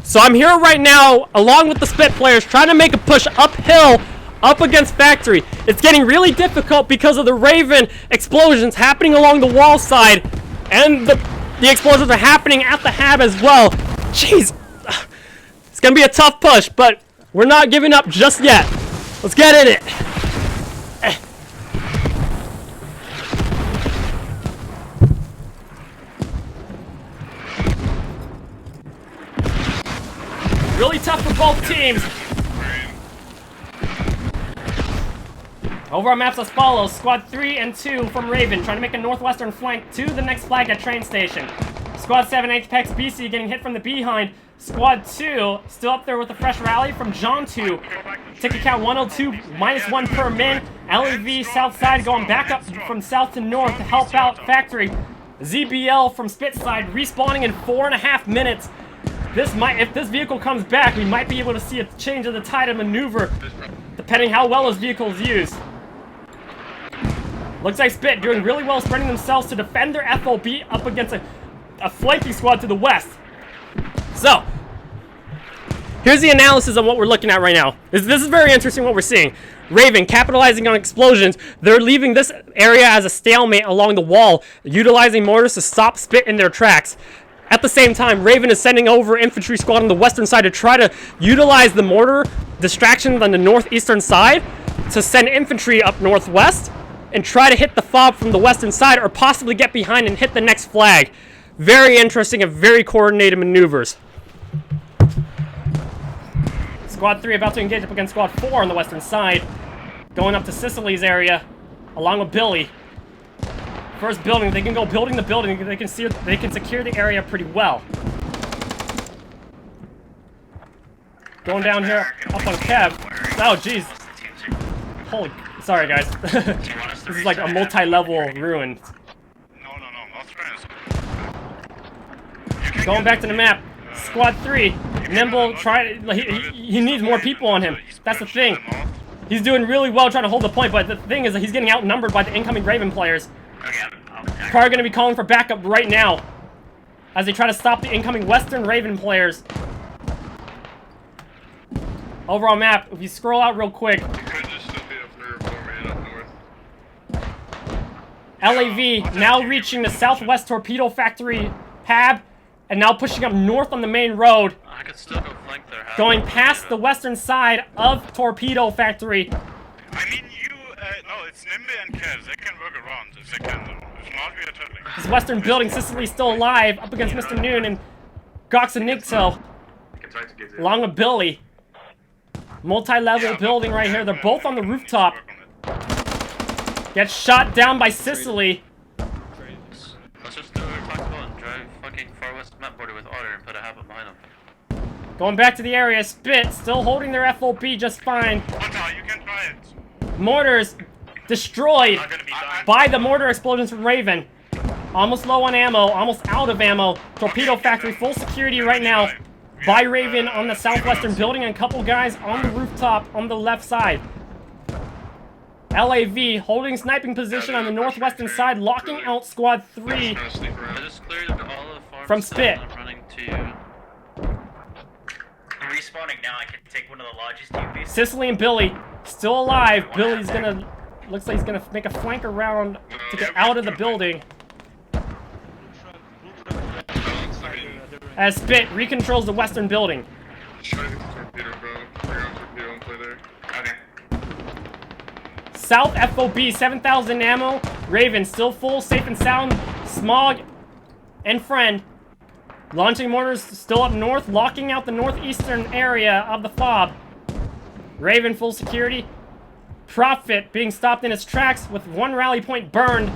So I'm here right now along with the SPiT players trying to make a push uphill up against Factory. It's getting really difficult because of the RvN explosions happening along the wall side, and the explosions are happening at the hab as well. Jeez, it's gonna be a tough push, but we're not giving up just yet. Let's get in it. Really tough for both teams. Over our maps as follows. Squad 3 and 2 from RvN trying to make a northwestern flank to the next flag at train station. Squad 7 Apex BC getting hit from the behind. Squad 2 still up there with a fresh rally from John 2. Ticket count 102, -1 per min. LEV south side going back up from south to north to help out Factory. ZBL from SPiT side respawning in 4.5 minutes. If this vehicle comes back, we might be able to see a change of the tide of maneuver, depending how well his vehicle is used. Looks like SPiT doing really well spreading themselves to defend their FOB up against a flanking squad to the west. So, here's the analysis of what we're looking at right now. This is very interesting what we're seeing. RvN capitalizing on explosions. They're leaving this area as a stalemate along the wall, utilizing mortars to stop SPiT in their tracks. At the same time, RvN is sending over infantry squad on the western side to try to utilize the mortar distractions on the northeastern side to send infantry up northwest and try to hit the FOB from the western side or possibly get behind and hit the next flag. Very interesting and very coordinated maneuvers. Squad 3 about to engage up against Squad 4 on the western side, going up to Sicily's area along with Billy. First building, they can go building the building. They can secure the area pretty well. Going down here up on Kev. Oh jeez. Holy, sorry guys. This is like a multi-level ruin. Going back to the map. Squad 3, Nimble. He needs more people on him. That's the thing. He's doing really well trying to hold the point, but the thing is that he's getting outnumbered by the incoming RvN players. Probably gonna be calling for backup right now as they try to stop the incoming Western Raven players. Overall map, if you scroll out real quick, LAV now reaching the Southwest Torpedo Factory hab, and now pushing up north on the main road, I could still go flank their hab. going past the western side of Torpedo Factory. I mean, no, it's Nimbe and Kez. They can work around if they can. If not, we are turtling. This western building, Sicily still alive, up against Mr. Noon and Gox and Nixo, along with Billy. Multi-level building right here. They're both on the rooftop. Gets shot down by Sicily. Let's just do it flexible and drive fucking far west map border with Otter and put a hab behind them. Going back to the area, SPiT still holding their FOB just fine. Otter, you can try it. Mortars destroyed by the mortar explosions from Raven. Almost low on ammo, almost out of ammo. Torpedo Factory full security right now by Raven on the southwestern building, and a couple guys on the rooftop on the left side. LAV holding sniping position on the northwestern side, locking out Squad 3 I just cleared all of the farms from SPiT. I'm running to you. I'm respawning now. I can take one of the lodges to you, please. Sicily and Billy still alive. Billy's gonna, looks like he's gonna make a flank around to get out of the building. As SPiT recontrols the western building. South FOB, 7,000 ammo. Raven still full, safe and sound. Smog and Friend launching mortars still up north, locking out the northeastern area of the FOB. Raven full security. Profit being stopped in its tracks with one rally point burned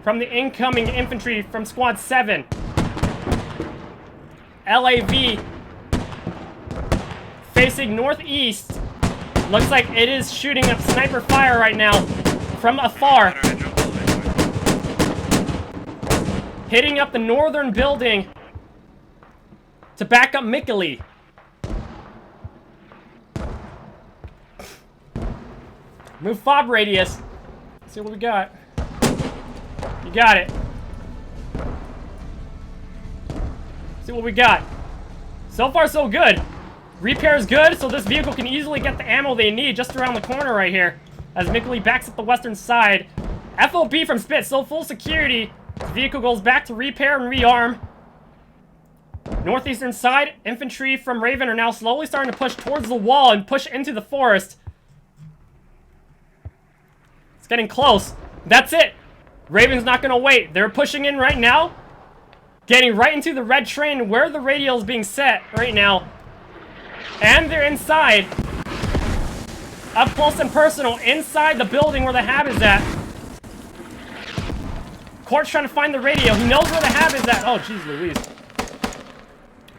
from the incoming infantry from Squad 7. LAV facing northeast. Looks like it is shooting up sniper fire right now from afar. Hitting up the northern building to back up Mikkeli. Move FOB radius. Let's see what we got. You got it. See what we got. So far, so good. Repair is good, so this vehicle can easily get the ammo they need just around the corner right here. As Mikkeli backs up the western side. FOB from SPiT, still full security. The vehicle goes back to repair and rearm. Northeastern side, infantry from Raven are now slowly starting to push towards the wall and push into the forest. It's getting close. That's it. Raven's not going to wait. They're pushing in right now. Getting right into the red train where the radio is being set right now. And they're inside. Up close and personal, inside the building where the hab is at. Court's trying to find the radio. He knows where the hab is at. Oh, jeez Louise.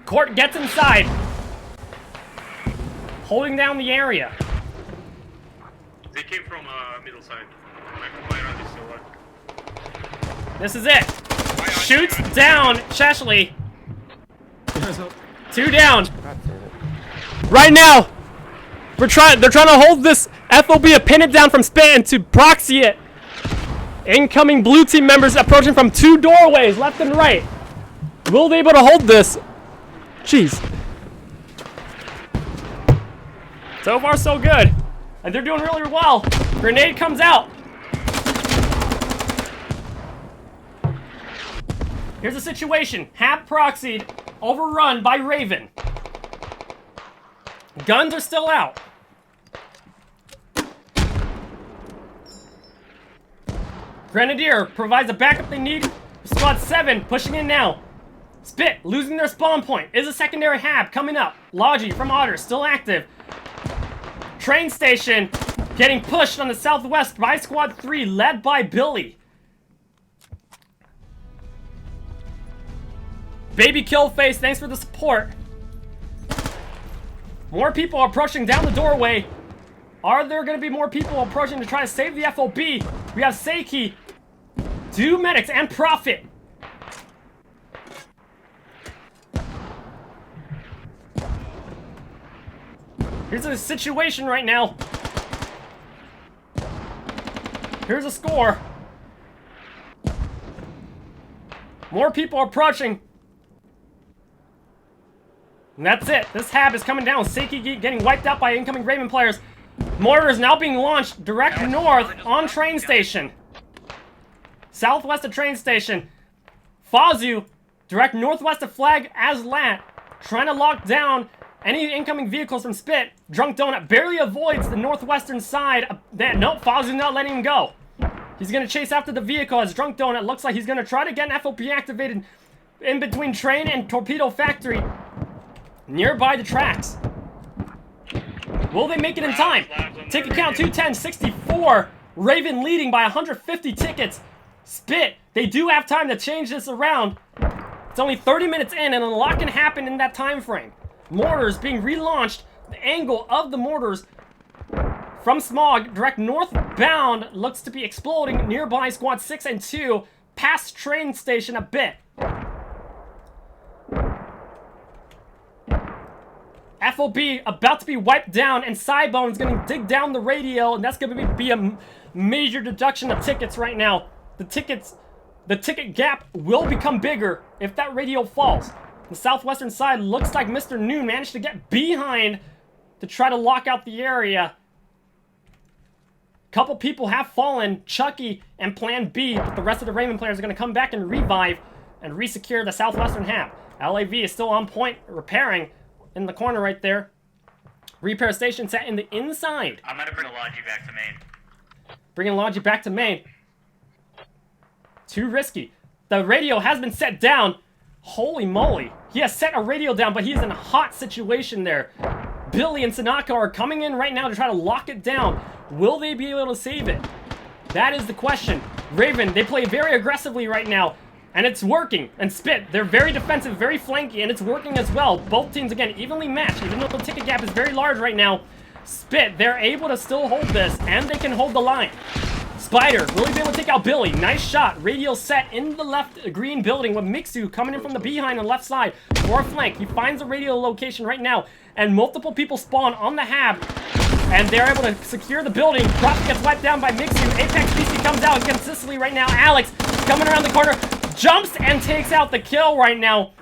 Court gets inside. Holding down the area. They came from middle side. This is it. Shoots down Chashley. 2 down. Right now, they're trying to hold this FOB to pin it down from SPiT and to proxy it. Incoming blue team members approaching from 2 doorways, left and right. Will they be able to hold this? Jeez. So far, so good. And they're doing really well. Grenade comes out. Here's the situation. Hab proxied, overrun by Raven. Guns are still out. Grenadier provides the backup they need. Squad 7 pushing in now. SPiT losing their spawn point. Is a secondary hab coming up. Logi from Otter still active. Train station getting pushed on the southwest by Squad 3 led by Billy. Baby Killface, thanks for the support. More people are approaching down the doorway. Are there going to be more people approaching to try to save the FOB? We have Seiki, 2 medics, and Profit. Here's the situation right now. Here's a score. More people are approaching. And that's it. This hab is coming down. Seiki getting wiped out by incoming Raven players. Mortars now being launched direct north on train station. Southwest of train station. Fazu, direct northwest of Flag Aslat, trying to lock down any incoming vehicles from SPiT. Drunk Donut barely avoids the northwestern side. Nope, Fazu's not letting him go. He's going to chase after the vehicle as Drunk Donut looks like he's going to try to get an FOP activated in between train and torpedo factory nearby the tracks. Will they make it in time? Ticket count 210-64. Raven leading by 150 tickets. SPiT, they do have time to change this around. It's only 30 minutes in and a lot can happen in that time frame. Mortars being relaunched. The angle of the mortars from Smog, direct northbound, looks to be exploding nearby squad 6 and 2, past train station a bit. FOB about to be wiped down, and Cybone's going to dig down the radio, and that's going to be a major deduction of tickets right now. The ticket gap will become bigger if that radio falls. The southwestern side looks like Mr. Noon managed to get behind to try to lock out the area. Couple people have fallen, Chucky and Plan B, but the rest of the Raven players are going to come back and revive and resecure the southwestern half. LAV is still on point, repairing in the corner right there. Repair station set in the inside. I'm gonna bring Logi back to main. Bringing Logi back to main. Too risky. The radio has been set down. Holy moly. He has set a radio down, but he's in a hot situation there. Billy and Sanaka are coming in right now to try to lock it down. Will they be able to save it? That is the question. Raven, they play very aggressively right now, and it's working. And SPiT, they're very defensive, very flanky, and it's working as well. Both teams, again, evenly matched, even though the ticket gap is very large right now. SPiT, they're able to still hold this, and they can hold the line. Spider, will he be able to take out Billy? Nice shot. Radio set in the left green building with Mixu coming in from the behind on the left side. For a flank. He finds the radio location right now, and multiple people spawn on the hab, and they're able to secure the building. Prophet gets wiped down by Mixu. Apex BC comes out against Sicily right now. Alex coming around the corner, jumps and takes out the kill right now.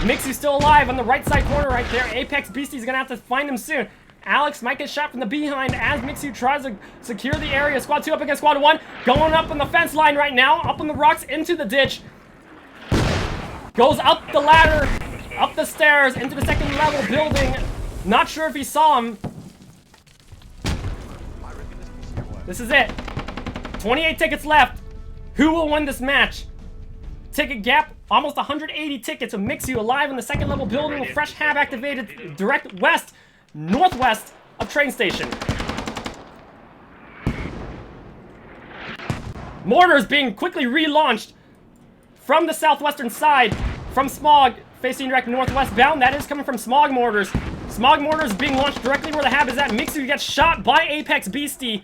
Mixu's still alive on the right side corner right there. Apex BC's gonna have to find him soon. Alex might get shot from the behind as Mixu tries to secure the area. Squad 2 up against Squad 1. Going up on the fence line right now. Up on the rocks into the ditch. Goes up the ladder, up the stairs, into the second level building. Not sure if he saw him. This is it. 28 tickets left. Who will win this match? Ticket gap, almost 180 tickets of Mixu alive in the second level building with fresh hab activated direct west. Northwest of train station. Mortars being quickly relaunched from the southwestern side, from Smog, facing direct northwest bound. That is coming from Smog mortars. Smog mortars being launched directly where the hab is at. Mixu gets shot by Apex Beastie.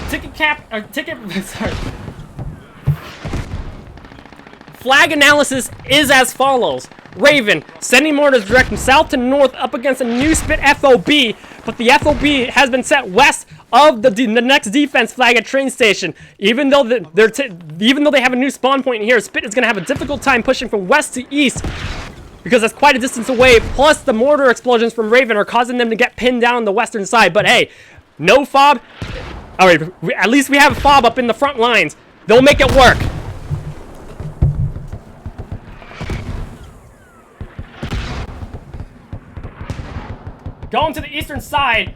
Sorry. Flag analysis is as follows. Raven, sending mortars direct from south to north up against a new SPiT FOB, but the FOB has been set west of the next defense flag at train station. Even though they have a new spawn point here, SPiT is going to have a difficult time pushing from west to east because that's quite a distance away, plus the mortar explosions from Raven are causing them to get pinned down on the western side. But hey, no fob. Alright, at least we have a fob up in the front lines. They'll make it work. Going to the eastern side.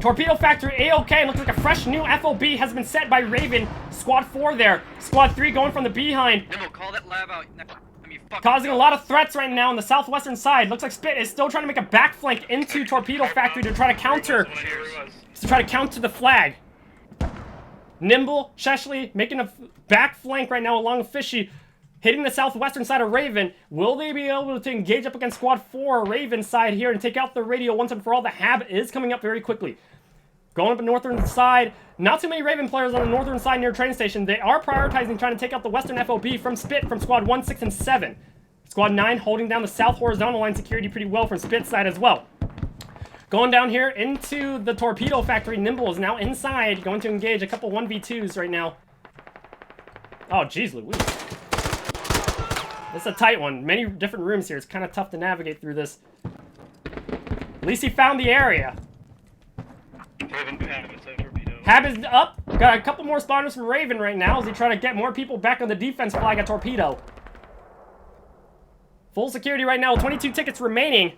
Torpedo factory A-OK. Looks like a fresh new FOB has been set by Raven. Squad 4 there. Squad 3 going from the behind. Nimble, call that lab out. Causing a lot of threats right now on the southwestern side. Looks like SPiT is still trying to make a back flank into Torpedo Factory to try to counter the flag. Nimble, Sheshley making a back flank right now along with Fishy, hitting the southwestern side of Raven. Will they be able to engage up against Squad 4 Raven side here and take out the radio once and for all? The hab is coming up very quickly. Going up the northern side. Not too many Raven players on the northern side near train station. They are prioritizing trying to take out the western FOB from SPiT from Squad 1, 6, and 7. Squad 9 holding down the south horizontal line security pretty well from SPiT side as well. Going down here into the Torpedo Factory. Nimble is now inside, going to engage a couple 1v2s right now. Oh, jeez Louise. This is a tight one. Many different rooms here. It's kind of tough to navigate through this. At least he found the area. Hab is up. Got a couple more spawners from Raven right now as he trying to get more people back on the defense flag at Torpedo. Full security right now, 22 tickets remaining.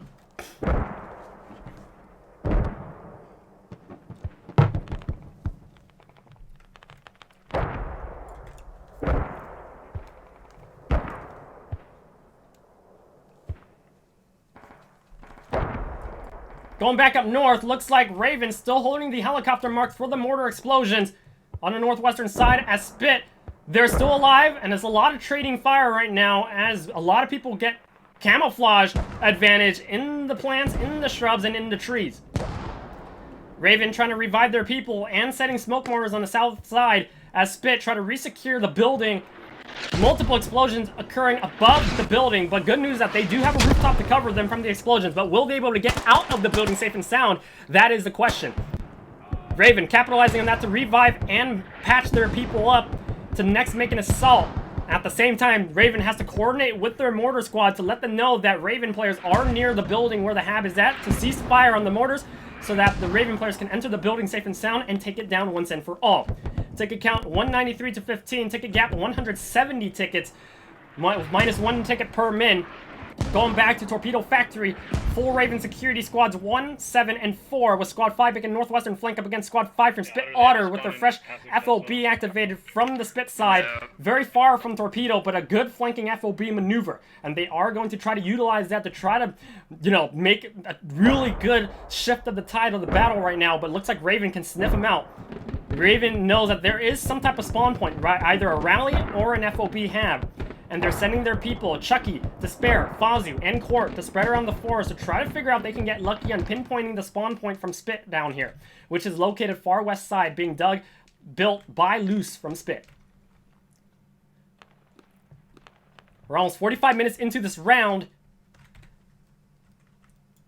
Going back up north, looks like Raven still holding the helicopter mark for the mortar explosions on the northwestern side as SPiT. They're still alive, and there's a lot of trading fire right now as a lot of people get camouflage advantage in the plants, in the shrubs, and in the trees. Raven trying to revive their people and setting smoke mortars on the south side as SPiT try to resecure the building. Multiple explosions occurring above the building, but good news that they do have a rooftop to cover them from the explosions, but will they be able to get out of the building safe and sound? That is the question. Raven capitalizing on that to revive and patch their people up to next make an assault. At the same time, Raven has to coordinate with their mortar squad to let them know that Raven players are near the building where the Hab is at to cease fire on the mortars so that the Raven players can enter the building safe and sound and take it down once and for all. Ticket count 193 to 15. Ticket gap 170 tickets. Minus 1 ticket per min. Going back to Torpedo Factory. Full Raven security squads 1, 7, and 4 with squad 5 making northwestern flank up against squad 5 from SPiT Otter with their fresh FOB activated from the SPiT side. Very far from Torpedo, but a good flanking FOB maneuver. And they are going to try to utilize that to try to, you know, make a really good shift of the tide of the battle right now. But it looks like Raven can sniff them out. Raven knows that there is some type of spawn point, right? Either a rally or an FOB Hab. And they're sending their people, Chucky, Despair, Fazu, and Court, to spread around the forest to try to figure out if they can get lucky on pinpointing the spawn point from SPiT down here, which is located far west side, being built by Loose from SPiT. We're almost 45 minutes into this round.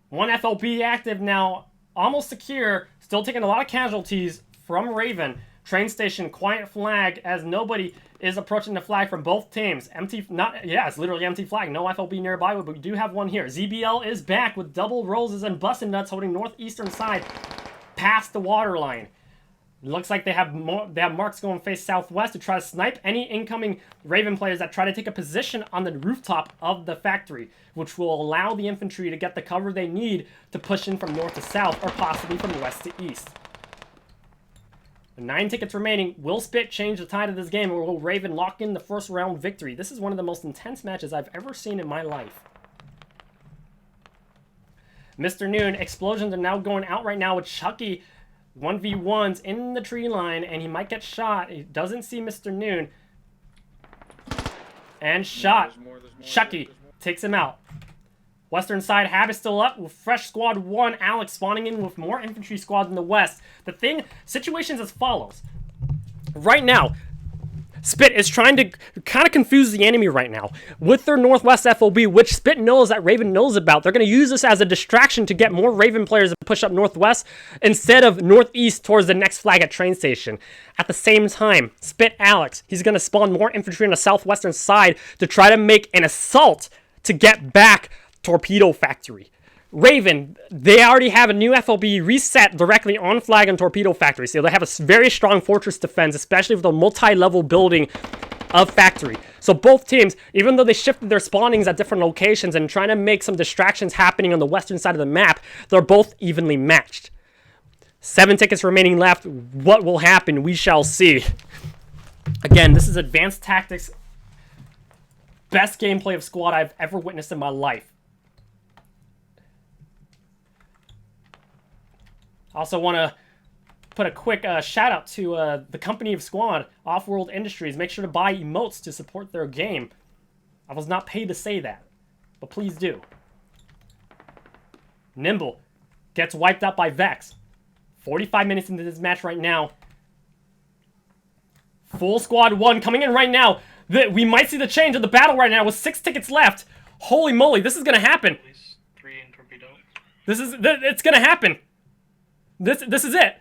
One FOB active now, almost secure, still taking a lot of casualties from Raven. Train station, quiet flag, as nobody is approaching the flag from both teams. It's literally empty flag. No FOB nearby, but we do have one here. ZBL is back with double roses and busted nuts holding northeastern side past the water line. Looks like they have marks going face southwest to try to snipe any incoming Raven players that try to take a position on the rooftop of the factory, which will allow the infantry to get the cover they need to push in from north to south or possibly from west to east. 9 tickets remaining. Will SPiT change the tide of this game, or will Raven lock in the first round victory? This is one of the most intense matches I've ever seen in my life. Mr. Noon, explosions are now going out right now with Chucky 1v1s in the tree line, and he might get shot. He doesn't see Mr. Noon. And shot. Chucky takes him out. Western side, Hab is still up with fresh squad 1. Alex spawning in with more infantry squads in the west. Situation's as follows. Right now, SPiT is trying to kind of confuse the enemy right now with their northwest FOB, which SPiT knows that Raven knows about. They're going to use this as a distraction to get more Raven players to push up northwest instead of northeast towards the next flag at train station. At the same time, SPiT Alex, he's going to spawn more infantry on the southwestern side to try to make an assault to get back Torpedo Factory. Raven, they already have a new FOB reset directly on flag on Torpedo Factory, so they have a very strong fortress defense, especially with a multi-level building of Factory. So both teams, even though they shifted their spawnings at different locations and trying to make some distractions happening on the western side of the map, they're both evenly matched. 7 tickets remaining left. What will happen? We shall see. Again, this is advanced tactics. Best gameplay of squad I've ever witnessed in my life. Also want to put a quick shout out to the company of Squad, Off-World Industries. Make sure to buy emotes to support their game. I was not paid to say that, but please do. Nimble gets wiped out by Vex. 45 minutes into this match right now. Full squad 1 coming in right now. We might see the change of the battle right now with 6 tickets left. Holy moly, this is going to happen. 3 in Torpedo. It's going to happen. This is it.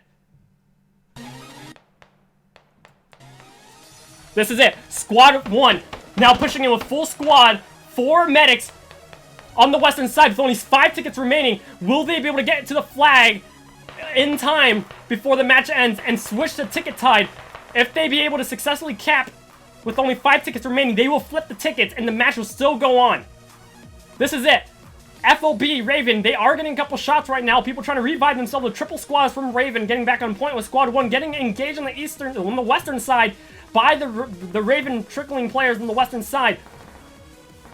This is it. Squad 1 now pushing in with full squad 4 medics on the western side with only 5 tickets remaining. Will they be able to get to the flag in time before the match ends and switch to ticket tide? If they be able to successfully cap with only 5 tickets remaining, they will flip the tickets and the match will still go on. This is it. FOB, Raven, they are getting a couple shots right now. People trying to revive themselves with triple squads from Raven, getting back on point with Squad 1, getting engaged on the western side by the Raven trickling players on the western side.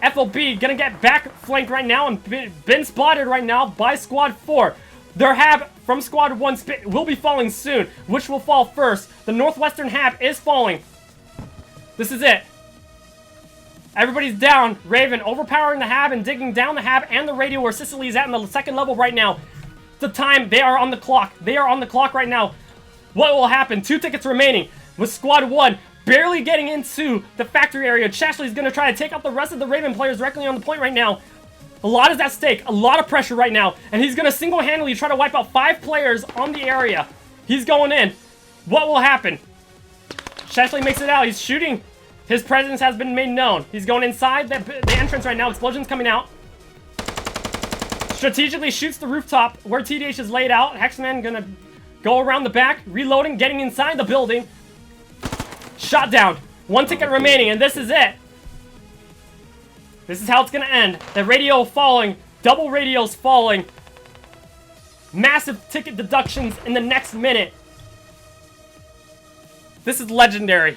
FOB gonna get back flanked right now and been spotted right now by Squad 4. Their hab from Squad 1 SPiT will be falling soon. Which will fall first? The northwestern hab is falling. This is it. Everybody's down. Raven overpowering the hab and digging down the hab and the radio where Sicily is at in the second level right now. The time, they are on the clock. They are on the clock right now. What will happen? 2 tickets remaining with Squad 1 barely getting into the factory area. Chashley's going to try to take out the rest of the Raven players directly on the point right now. A lot is at stake. A lot of pressure right now. And he's going to single-handedly try to wipe out 5 players on the area. He's going in. What will happen? Chashley makes it out. He's shooting. His presence has been made known. He's going inside the entrance right now. Explosions coming out. Strategically shoots the rooftop where TDH is laid out. Hexman gonna go around the back, reloading, getting inside the building. Shot down. 1 ticket remaining, and this is it. This is how it's gonna end. The radio falling. Double radios falling. Massive ticket deductions in the next minute. This is legendary.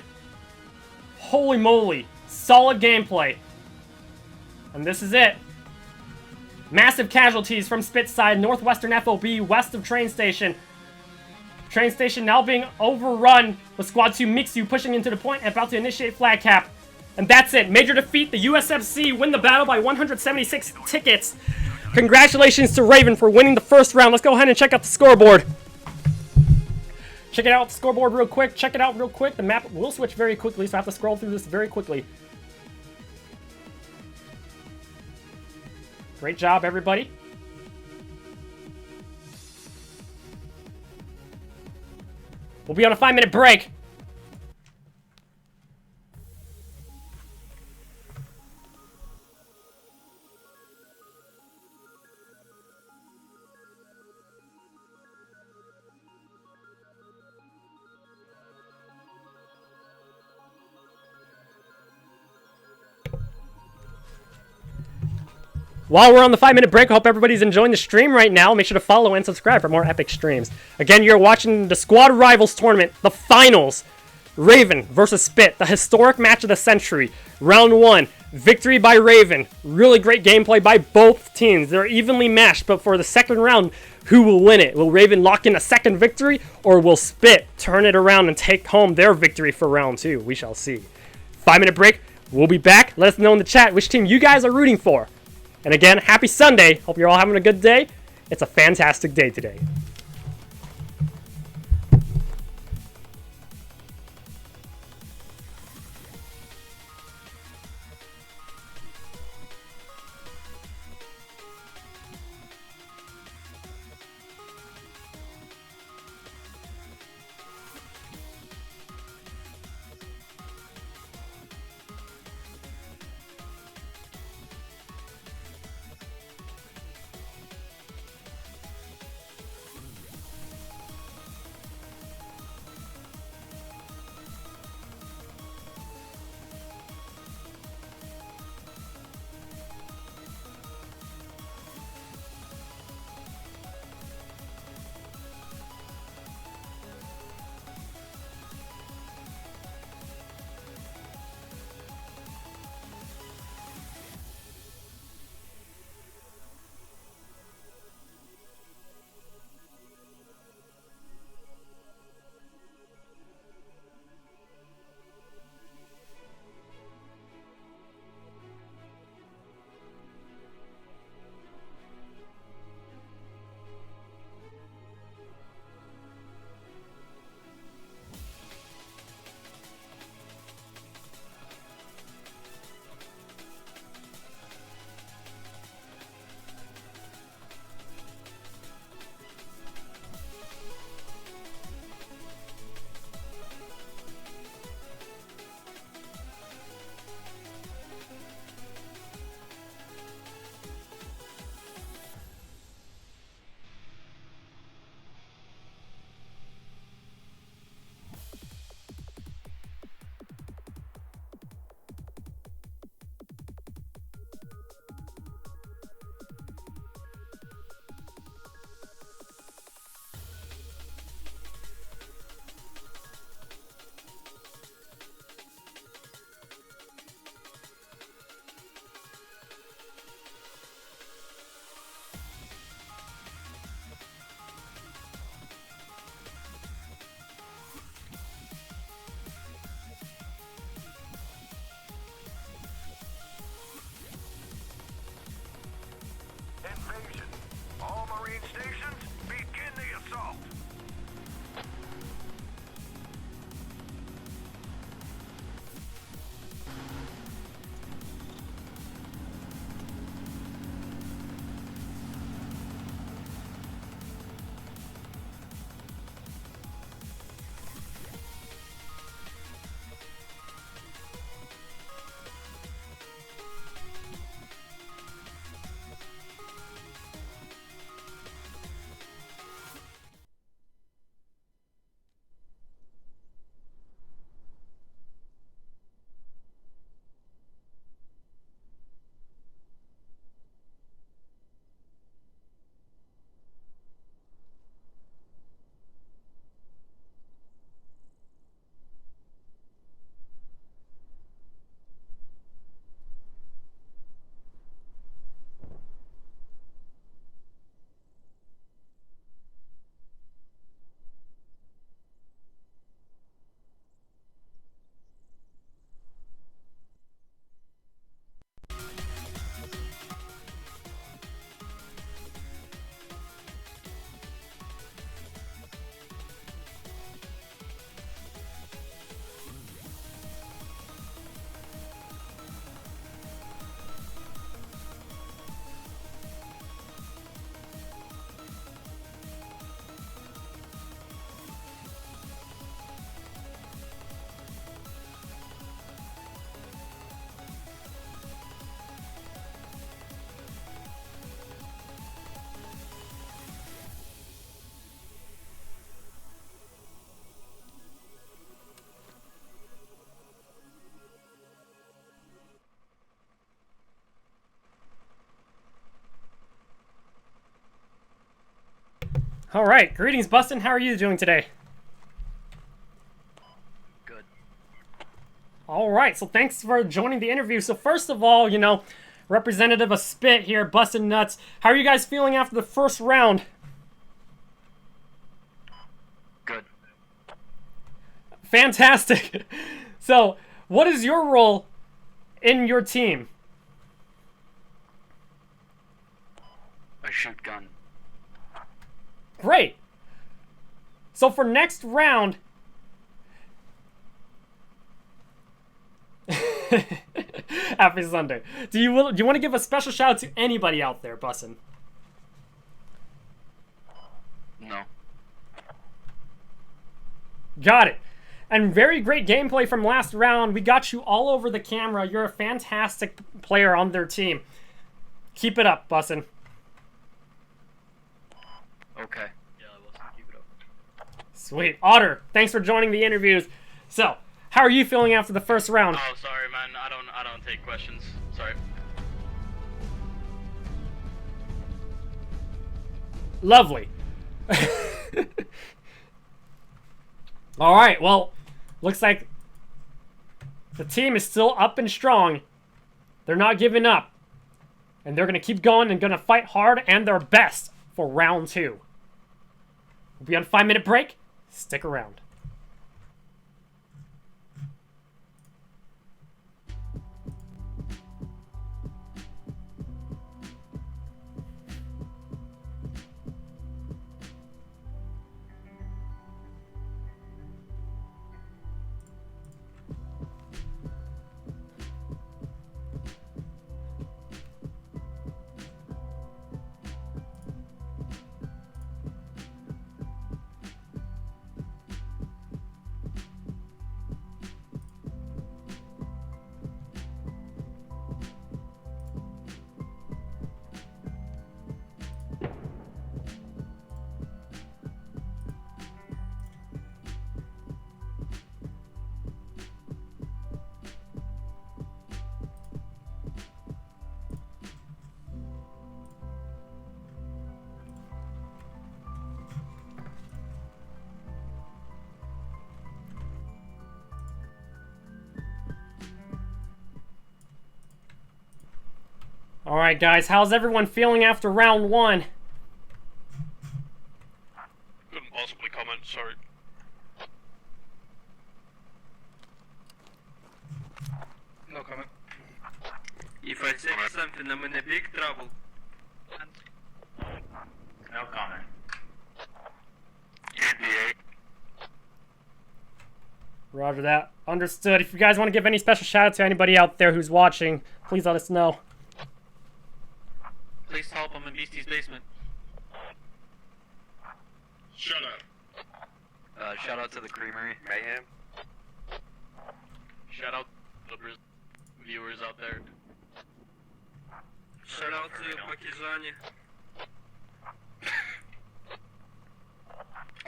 Holy moly. Solid gameplay. And this is it. Massive casualties from SPiT side. Northwestern FOB west of train station. Train station now being overrun with Squad 2 Mixu pushing into the point and about to initiate flag cap. And that's it. Major defeat. The USFC win the battle by 176 tickets. Congratulations to Raven for winning the first round. Let's go ahead and check out the scoreboard. Check it out, the scoreboard real quick. Check it out real quick. The map will switch very quickly, so I have to scroll through this very quickly. Great job, everybody. We'll be on a 5-minute break. While we're on the 5-minute break, I hope everybody's enjoying the stream right now. Make sure to follow and subscribe for more epic streams. Again, you're watching the Squad Rivals Tournament, the finals. Raven versus SPiT, the historic match of the century. Round 1, victory by Raven. Really great gameplay by both teams. They're evenly matched, but for the second round, who will win it? Will Raven lock in a second victory, or will SPiT turn it around and take home their victory for round 2? We shall see. 5-minute break. We'll be back. Let us know in the chat which team you guys are rooting for. And again, happy Sunday. Hope you're all having a good day. It's a fantastic day today. All right, greetings, Bustin. How are you doing today? Good. All right, so thanks for joining the interview. So first of all, you know, representative of SPiT here, Bustin' Nuts. How are you guys feeling after the first round? Good. Fantastic. So, what is your role in your team? I shoot gun. Great. So for next round, happy Sunday. Do you want to give a special shout out to anybody out there, Bussin'? No. Got it. And very great gameplay from last round. We got you all over the camera. You're a fantastic player on their team. Keep it up, Bussin'. Okay. Yeah, I will keep it up. Sweet. Otter, thanks for joining the interviews. So, how are you feeling after the first round? Oh, sorry, man. I don't take questions. Sorry. Lovely. All right, well, looks like the team is still up and strong. They're not giving up. And they're going to keep going and going to fight hard and their best for round 2. We'll be on a 5-minute break. Stick around. All right, guys, how's everyone feeling after round 1? Couldn't possibly comment, sorry. No comment. If I say something, I'm in a big trouble. No comment. Roger that. Understood. If you guys want to give any special shout out to anybody out there who's watching, please let us know. Please help him in Beastie's basement. Shut up. Shout out to the creamery. Mayhem. Shout out to the viewers out there. Shout out to Pakistani.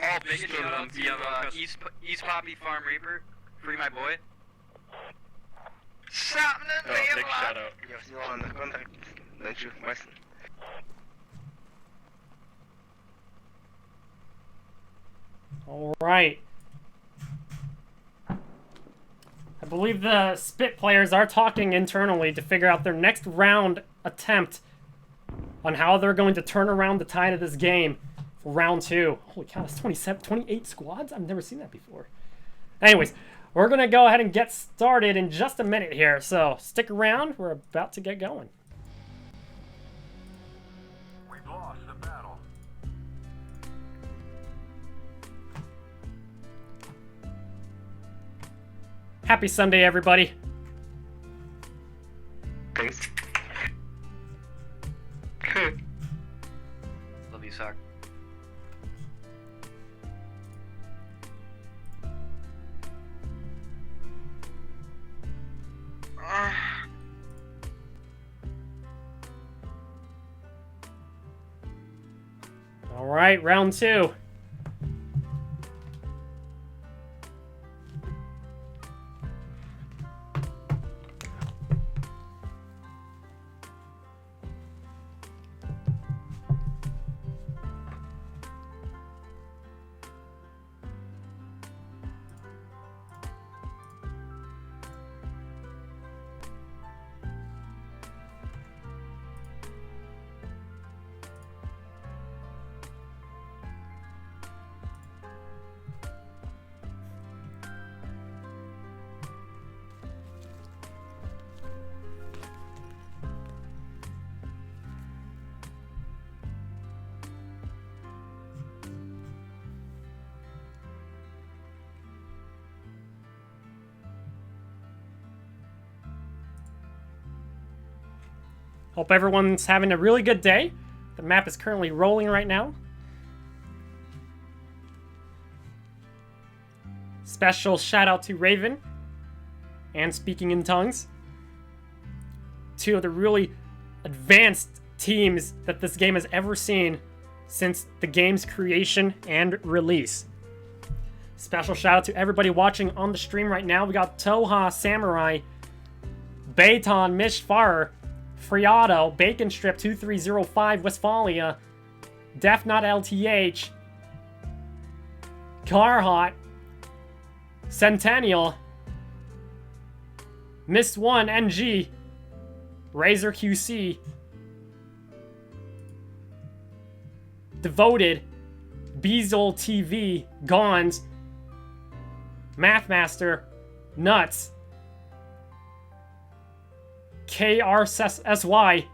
Oh, big shout out to East Poppy Farm Reaper. Free my boy. Oh, big shout out. Я взяла на контакт. Значит, Масин. All right. I believe the SPiT players are talking internally to figure out their next round attempt on how they're going to turn around the tide of this game for round 2. Holy cow, that's 28 squads? I've never seen that before. Anyways, we're going to go ahead and get started in just a minute here, so stick around. We're about to get going. We've lost the battle. Happy Sunday, everybody. Thanks. Love you, Sock. All right, round 2. Hope everyone's having a really good day. The map is currently rolling right now. Special shout out to Raven and Speaking in Tongues. Two of the really advanced teams that this game has ever seen since the game's creation and release. Special shout out to everybody watching on the stream right now. We got Toha Samurai, Bayton Mishfarer, Friado, Bacon Strip 2305 Westphalia, Def Not LTH, Carhot, Centennial, Miss 1 NG, Razor QC, Devoted, Beazle TV, Gons, Mathmaster, Nuts, KRSY,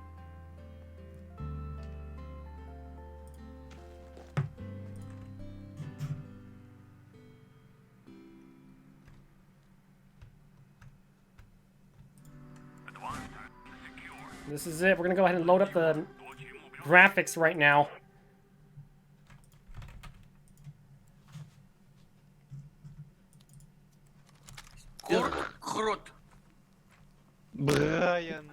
this is it. We're gonna go ahead and load up the graphics right now. Brian.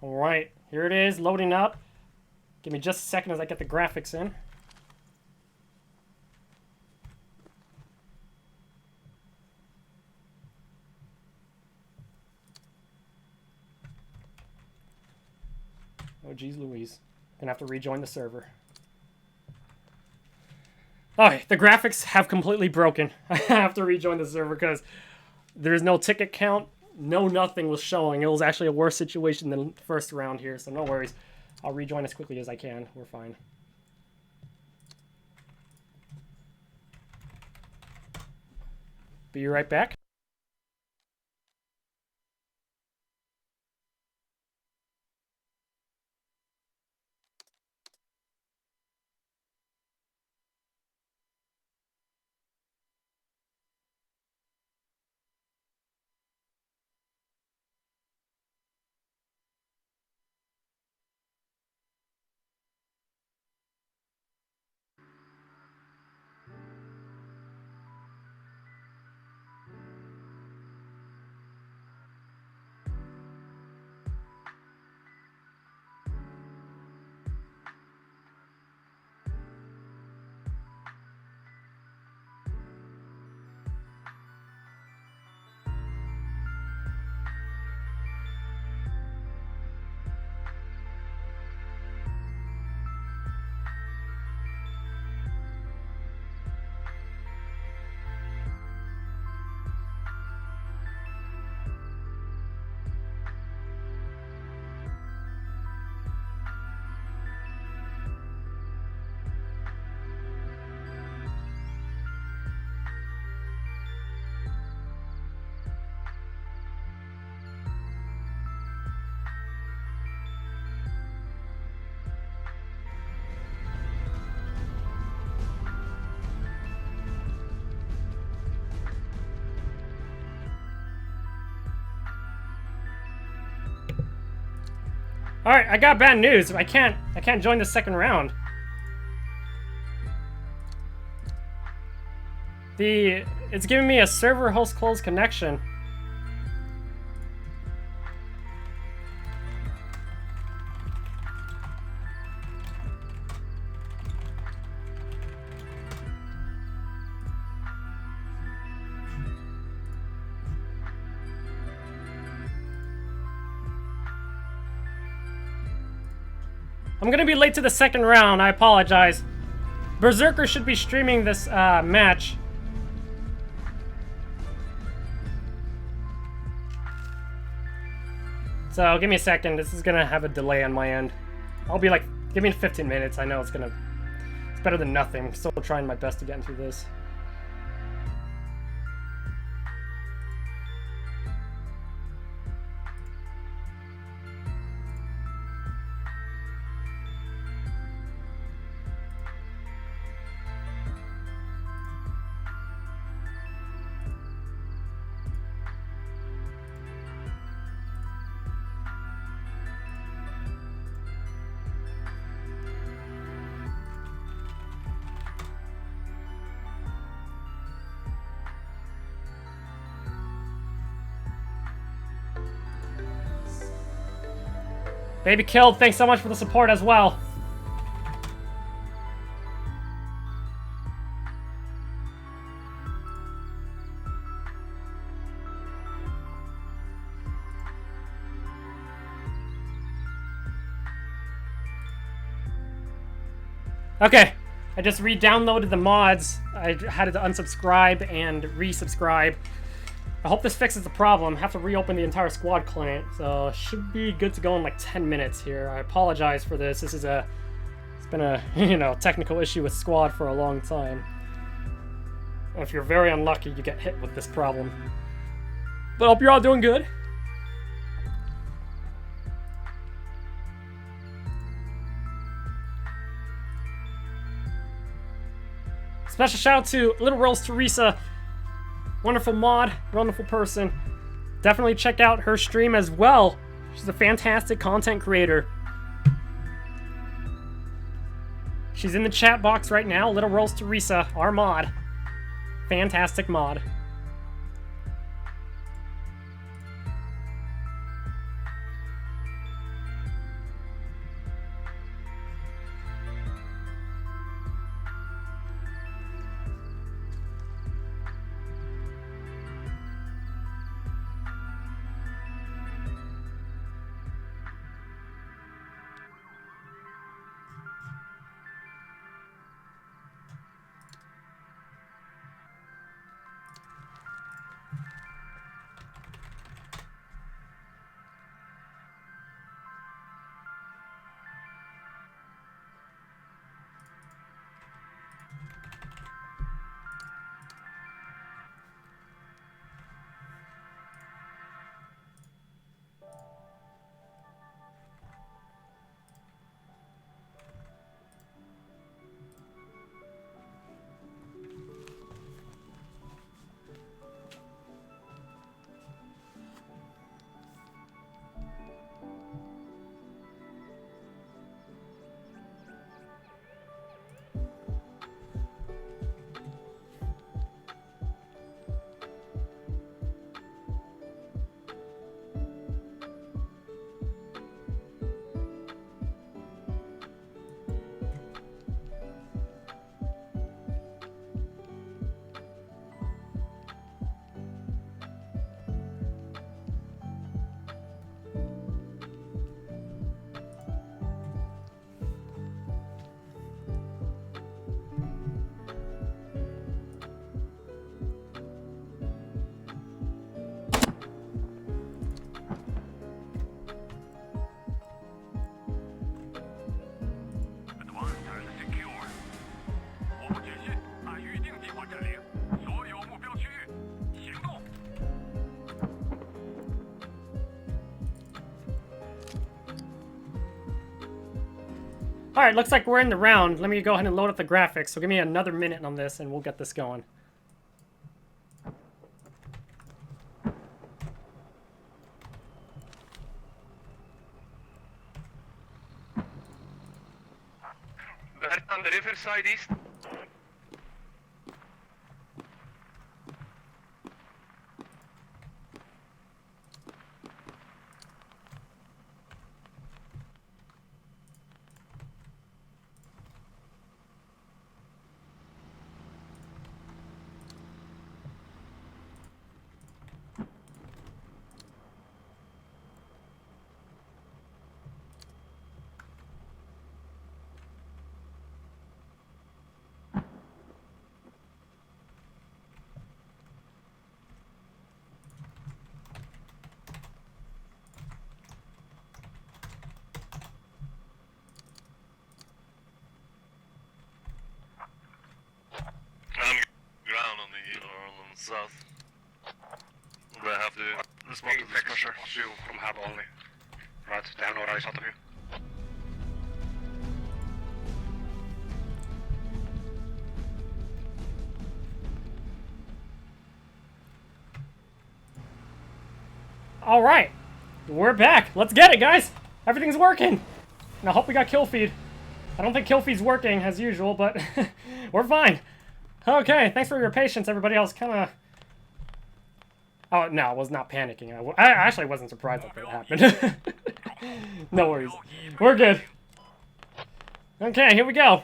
Alright, here it is, loading up. Give me just a second as I get the graphics in. Oh, geez Louise. Gonna have to rejoin the server. Okay, the graphics have completely broken. I have to rejoin the server because there's no ticket count. No nothing was showing. It was actually a worse situation than the first round here, so no worries. I'll rejoin as quickly as I can. We're fine. Be right back. Alright, I got bad news. I can't join the second round. It's giving me a server host closed connection. I'm gonna be late to the second round, I apologize. Berserker should be streaming this match. So give me a second, this is gonna have a delay on my end. I'll be like, give me 15 minutes, I know it's better than nothing. I'm still trying my best to get into this. Baby Killed, thanks so much for the support as well. Okay, I just re-downloaded the mods. I had to unsubscribe and resubscribe. I hope this fixes the problem. I have to reopen the entire squad client, so should be good to go in like 10 minutes here. I apologize for this. It's been a, you know, technical issue with squad for a long time. If you're very unlucky, you get hit with this problem. But I hope you're all doing good. Special shout out to Little Rose Teresa. Wonderful mod, wonderful person. Definitely check out her stream as well. She's a fantastic content creator. She's in the chat box right now. Little Rose Teresa, our mod. Fantastic mod. Alright, looks like we're in the round. Let me go ahead and load up the graphics. So give me another minute on this and we'll get this going. Right on the riverside east. South. But I have to respond to this pressure. You from hub only. Right, they have no eyes out of you. All right, we're back. Let's get it, guys. Everything's working. And I hope we got kill feed. I don't think kill feed's working as usual, but we're fine. Okay, thanks for your patience, everybody. I was kind of Oh, no, I was not panicking. I actually wasn't surprised that happened. No worries. We're good. Okay, here we go.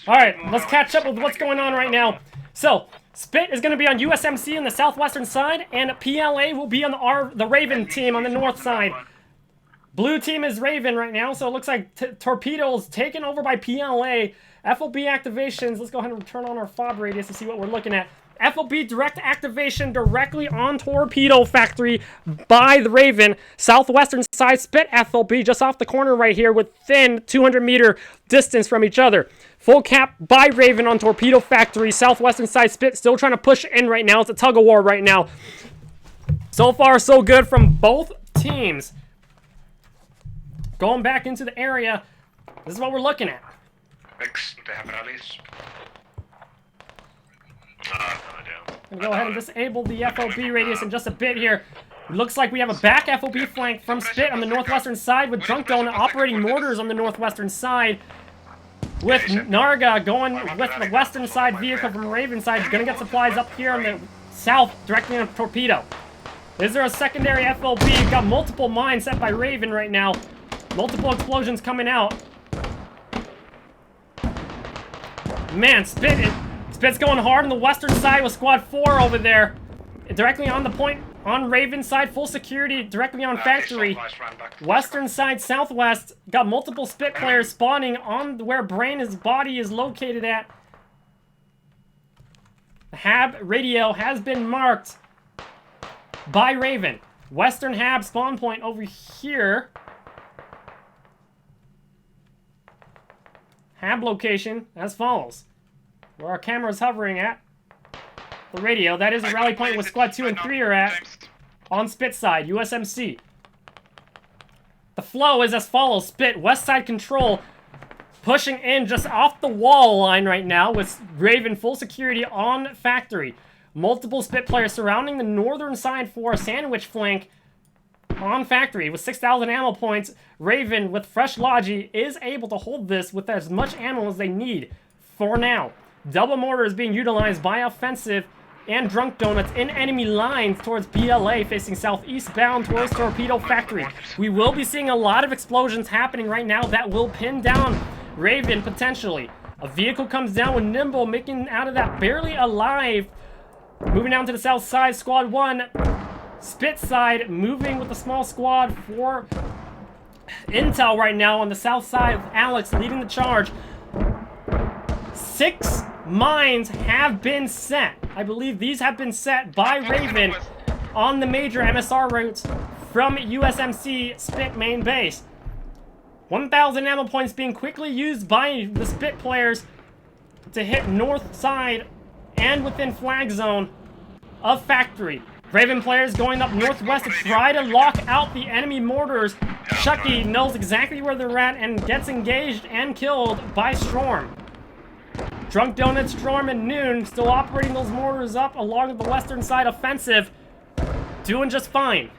Alright, let's catch up with what's going on right now. So, SPiT is going to be on USMC on the southwestern side, and PLA will be on the Raven team on the north side. Blue team is Raven right now, so it looks like Torpedo's taken over by PLA. FOB activations, let's go ahead and turn on our fob radius to see what we're looking at. FOB direct activation directly on Torpedo Factory by the Raven. Southwestern side SPiT FOB just off the corner right here within 200-meter distance from each other. Full cap by Raven on Torpedo Factory. Southwestern side SPiT still trying to push in right now. It's a tug of war right now. So far, so good from both teams. Going back into the area, this is what we're looking at. I'm gonna go ahead and disable the FOB radius in just a bit here. Looks like we have a back FOB flank from SPiT on the northwestern side with Drunk Donut operating mortars on the northwestern side. With Narga going with the western side vehicle from Raven side, gonna get supplies up here on the south directly on Torpedo. Is there a secondary FOB? Got multiple mines set by Raven right now. Multiple explosions coming out. Man, SPiT's going hard on the western side with Squad 4 over there. Directly on the point on Raven side, full security directly on Factory. Western side, southwest, got multiple SPiT players spawning on where Brain's body is located at. Hab radio has been marked by Raven. Western Hab spawn point over here. Hab location as follows. Where our camera's hovering at. The radio, that is the rally point where Squad 2 and 3 are at. On SPiT side, USMC. The flow is as follows. SPiT, west side control, pushing in just off the wall line right now with Raven full security on Factory. Multiple SPiT players surrounding the northern side for a sandwich flank on Factory with 6,000 ammo points. Raven with fresh Logi is able to hold this with as much ammo as they need for now. Double mortar is being utilized by offensive and Drunk Donuts in enemy lines towards PLA facing southeast bound towards Torpedo Factory. We will be seeing a lot of explosions happening right now that will pin down Raven potentially. A vehicle comes down with Nimble making out of that barely alive. Moving down to the south side, Squad 1. SPiT side moving with a small squad for intel right now on the south side. Alex leading the charge. 6 mines have been set. I believe these have been set by Raven on the major MSR routes from USMC SPiT main base. 1,000 ammo points being quickly used by the SPiT players to hit north side and within flag zone of Factory. Raven players going up northwest to try to lock out the enemy mortars. Chucky knows exactly where they're at and gets engaged and killed by Storm. Drunk Donut, Storm, and Noon still operating those mortars up along the western side offensive. Doing just fine.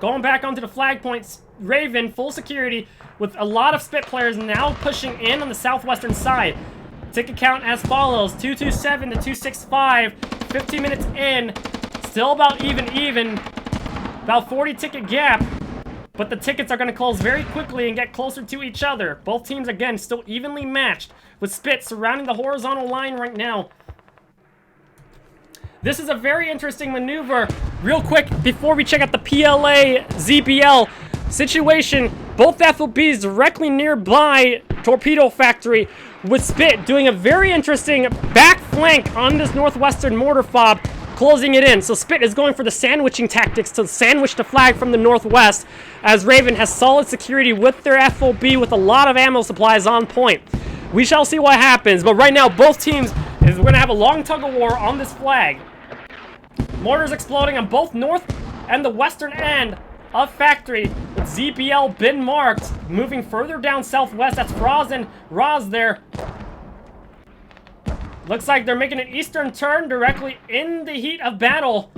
Going back onto the flag points, Raven, full security, with a lot of SPiT players now pushing in on the southwestern side. Ticket count as follows, 227 to 265, 15 minutes in. Still about even, about 40 ticket gap, but the tickets are going to close very quickly and get closer to each other. Both teams, again, still evenly matched, with SPiT surrounding the horizontal line right now. This is a very interesting maneuver. Real quick, before we check out the PLA ZBL situation, both FOBs directly nearby Torpedo Factory, with SPiT doing a very interesting back flank on this northwestern mortar fob, closing it in. So SPiT is going for the sandwiching tactics to sandwich the flag from the northwest, as Raven has solid security with their FOB with a lot of ammo supplies on point. We shall see what happens, but right now both teams is going to have a long tug of war on this flag. Mortars exploding on both north and the western end of Factory, with ZBL been marked. Moving further down southwest, that's Froz and Roz there. Looks like they're making an eastern turn directly in the heat of battle.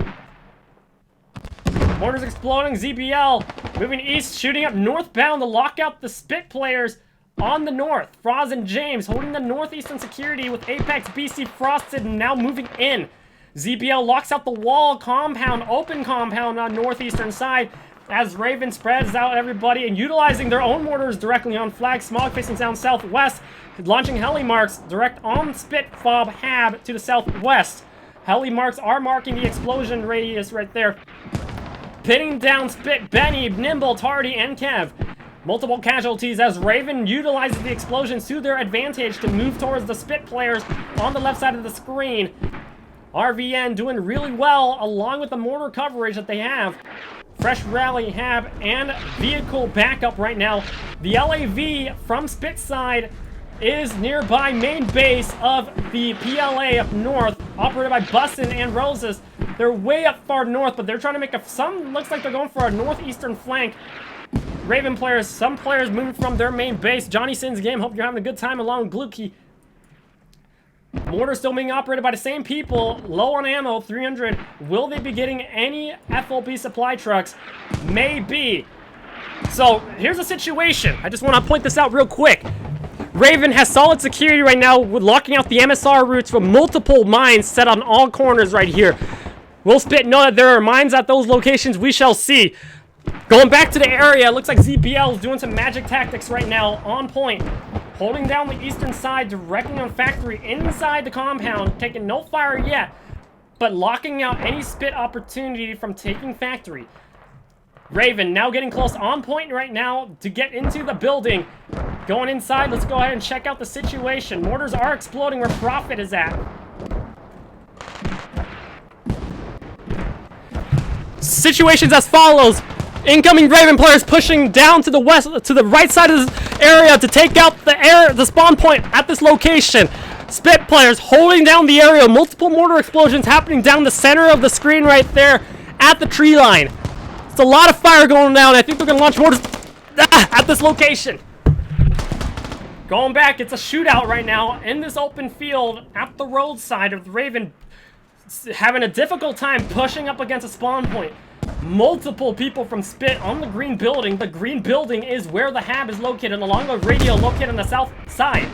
Mortars exploding, ZBL moving east, shooting up northbound to lock out the SPiT players on the north. Froz and James holding the northeastern security with Apex, BC, Frosted, and now moving in. ZBL locks out the wall compound, open compound on northeastern side as Raven spreads out everybody and utilizing their own mortars directly on flag. Smog facing down southwest, launching heli marks direct on SPiT, Fob, Hab to the southwest. Heli marks are marking the explosion radius right there. Pinning down SPiT, Benny, Nimble, Tardy, and Kev. Multiple casualties as Raven utilizes the explosions to their advantage to move towards the SPiT players on the left side of the screen. RvN doing really well along with the mortar coverage that they have. Fresh rally, Hab, and vehicle backup right now. The LAV from SPiT side is nearby main base of the PLA up north, operated by Bussin and Roses. They're way up far north, but they're trying to make some looks like they're going for a northeastern flank. Raven players, some players moving from their main base. Johnny Sin's game, hope you're having a good time along with Glukey. Mortar still being operated by the same people, low on ammo, 300. Will they be getting any FOB supply trucks? Maybe. So, here's the situation. I just want to point this out real quick. Raven has solid security right now with locking out the MSR routes from multiple mines set on all corners right here. Will SPiT know that there are mines at those locations? We shall see. Going back to the area, it looks like ZBL is doing some magic tactics right now, on point. Holding down the eastern side, directly on factory inside the compound, taking no fire yet, but locking out any SPiT opportunity from taking factory. Raven now getting close, on point right now to get into the building. Going inside, let's go ahead and check out the situation. Mortars are exploding where Profit is at. Situations as follows. Incoming Raven players pushing down to the west, to the right side of this area to take out the spawn point at this location. SPiT players holding down the area. Multiple mortar explosions happening down the center of the screen right there at the tree line. It's a lot of fire going down. I think they're going to launch mortars at this location. Going back, it's a shootout right now in this open field at the roadside of the Raven, having a difficult time pushing up against a spawn point. Multiple people from SPiT on the green building. The green building is where the Hab is located, along the radio located on the south side.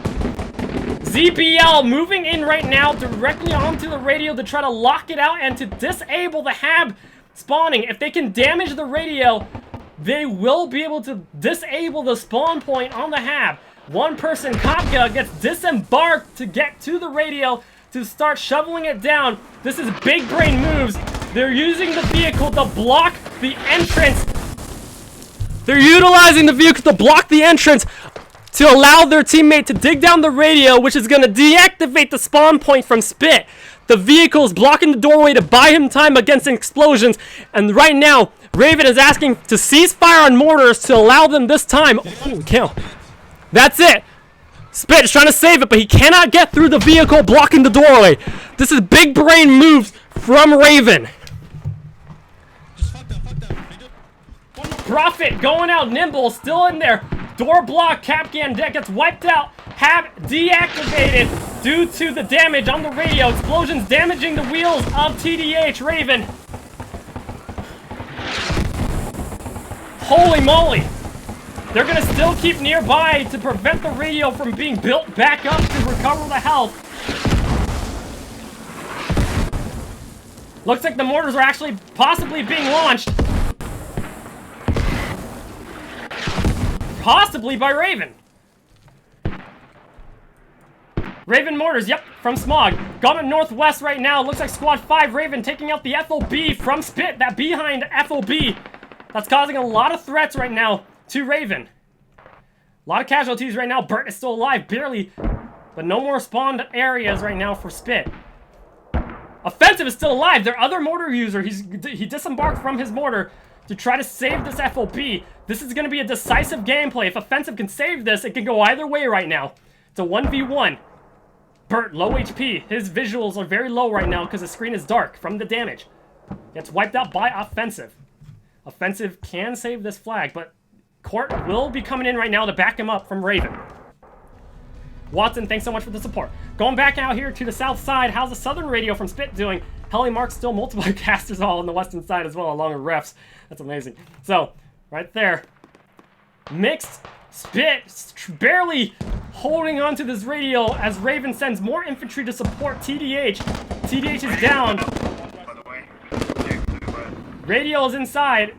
ZBL moving in right now directly onto the radio to try to lock it out and to disable the Hab spawning. If they can damage the radio, they will be able to disable the spawn point on the Hab. One person, Kopka, gets disembarked to get to the radio to start shoveling it down. This is big brain moves. They're using the vehicle to block the entrance. They're utilizing the vehicle to block the entrance to allow their teammate to dig down the radio, which is going to deactivate the spawn point from SPiT. The vehicle is blocking the doorway to buy him time against explosions. And right now, Raven is asking to cease fire on mortars to allow them this time. Holy cow. That's it. SPiT is trying to save it, but he cannot get through the vehicle blocking the doorway. This is big brain moves from Raven. Profit going out, Nimble still in there. Door block, Capcan deck gets wiped out. Hab deactivated due to the damage on the radio. Explosions damaging the wheels of TDH Raven. Holy moly. They're going to still keep nearby to prevent the radio from being built back up to recover the health. Looks like the mortars are actually possibly being launched. Possibly by Raven. Raven mortars, yep, from Smog. Got it northwest right now. Looks like Squad 5 Raven taking out the FOB from SPiT, that behind FOB. That's causing a lot of threats right now to Raven. A lot of casualties right now. Bert is still alive, barely. But no more spawned areas right now for SPiT. Offensive is still alive. Their other mortar user, he disembarked from his mortar to try to save this FOB. This is going to be a decisive gameplay. If Offensive can save this, it can go either way right now. It's a 1v1. Bert, low HP. His visuals are very low right now because the screen is dark from the damage. Gets wiped out by Offensive. Offensive can save this flag, but Court will be coming in right now to back him up from Raven. Watson, thanks so much for the support. Going back out here to the south side, how's the southern radio from SPiT doing? Heli Mark still multiple casters all on the western side as well, along with refs. That's amazing. So, right there. Mixed. SPiT barely holding on to this radio as Raven sends more infantry to support TDH. TDH is down. Radio is inside.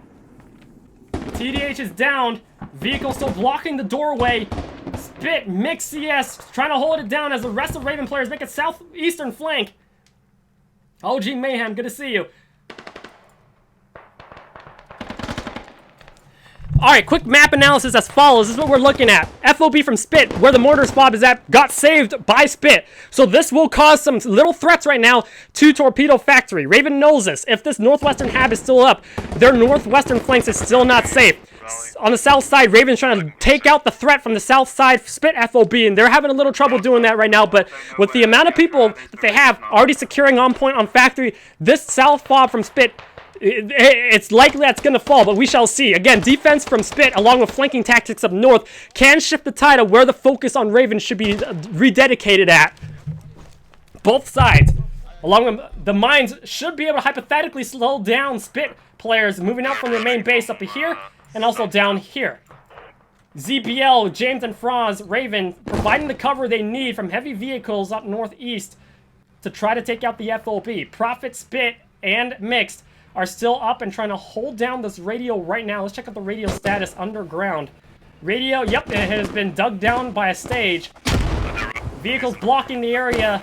TDH is down. Vehicle still blocking the doorway. SPiT, mixed CS, trying to hold it down as the rest of Raven players make a southeastern flank. OG Mayhem, good to see you. Alright, quick map analysis as follows. This is what we're looking at. FOB from SPiT, where the mortar swab is at, got saved by SPiT. So this will cause some little threats right now to Torpedo Factory. Raven knows this. If this northwestern hab is still up, their northwestern flanks is still not safe. On the south side, Raven's trying to take out the threat from the south side SPiT FOB, and they're having a little trouble doing that right now, but with the amount of people that they have already securing on point on Factory, this south fob from SPiT, it's likely that's going to fall, but we shall see. Again, defense from SPiT, along with flanking tactics up north, can shift the tide of where the focus on Raven should be rededicated at. Both sides, along with the mines, should be able to hypothetically slow down SPiT players moving out from their main base up here, and also down here. ZBL, James and Froz, Raven, providing the cover they need from heavy vehicles up northeast to try to take out the FOB. Prophet, SPiT, and Mixed are still up and trying to hold down this radio right now. Let's check out the radio status underground. Radio, yep, it has been dug down by a stage. Vehicles blocking the area.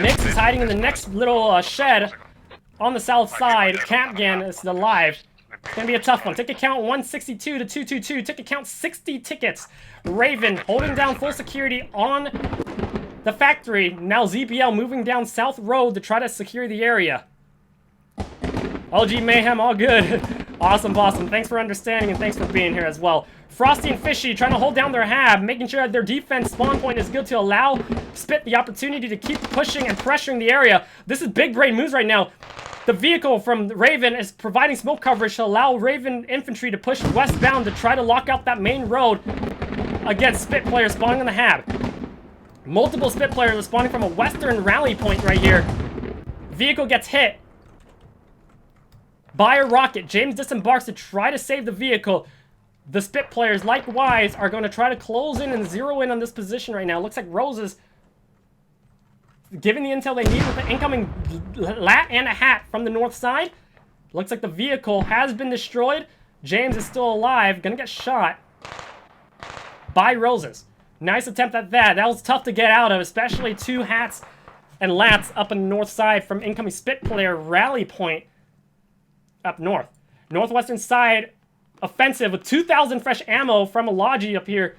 Mix is hiding in the next little shed on the south side. Capgan is alive. It's gonna be a tough one. Ticket count 162 to 222. Ticket count 60 tickets. Raven holding down full security on the factory. Now ZBL moving down South Road to try to secure the area. OG Mayhem, all good. Awesome, awesome. Thanks for understanding and thanks for being here as well. Frosty and Fishy trying to hold down their hab, making sure that their defense spawn point is good to allow SPiT the opportunity to keep pushing and pressuring the area. This is big brain moves right now. The vehicle from Raven is providing smoke coverage to allow Raven infantry to push westbound to try to lock out that main road against SPiT players spawning on the hab. Multiple SPiT players are spawning from a western rally point right here. Vehicle gets hit by a rocket. James disembarks to try to save the vehicle. The SPiT players, likewise, are going to try to close in and zero in on this position right now. Looks like Roses giving the intel they need with the incoming lat and a hat from the north side. Looks like the vehicle has been destroyed. James is still alive. Gonna get shot by Roses. Nice attempt at that. That was tough to get out of, especially two hats and lats up on the north side from incoming SPiT player rally point up north. Northwestern side offensive with 2,000 fresh ammo from Alogi up here,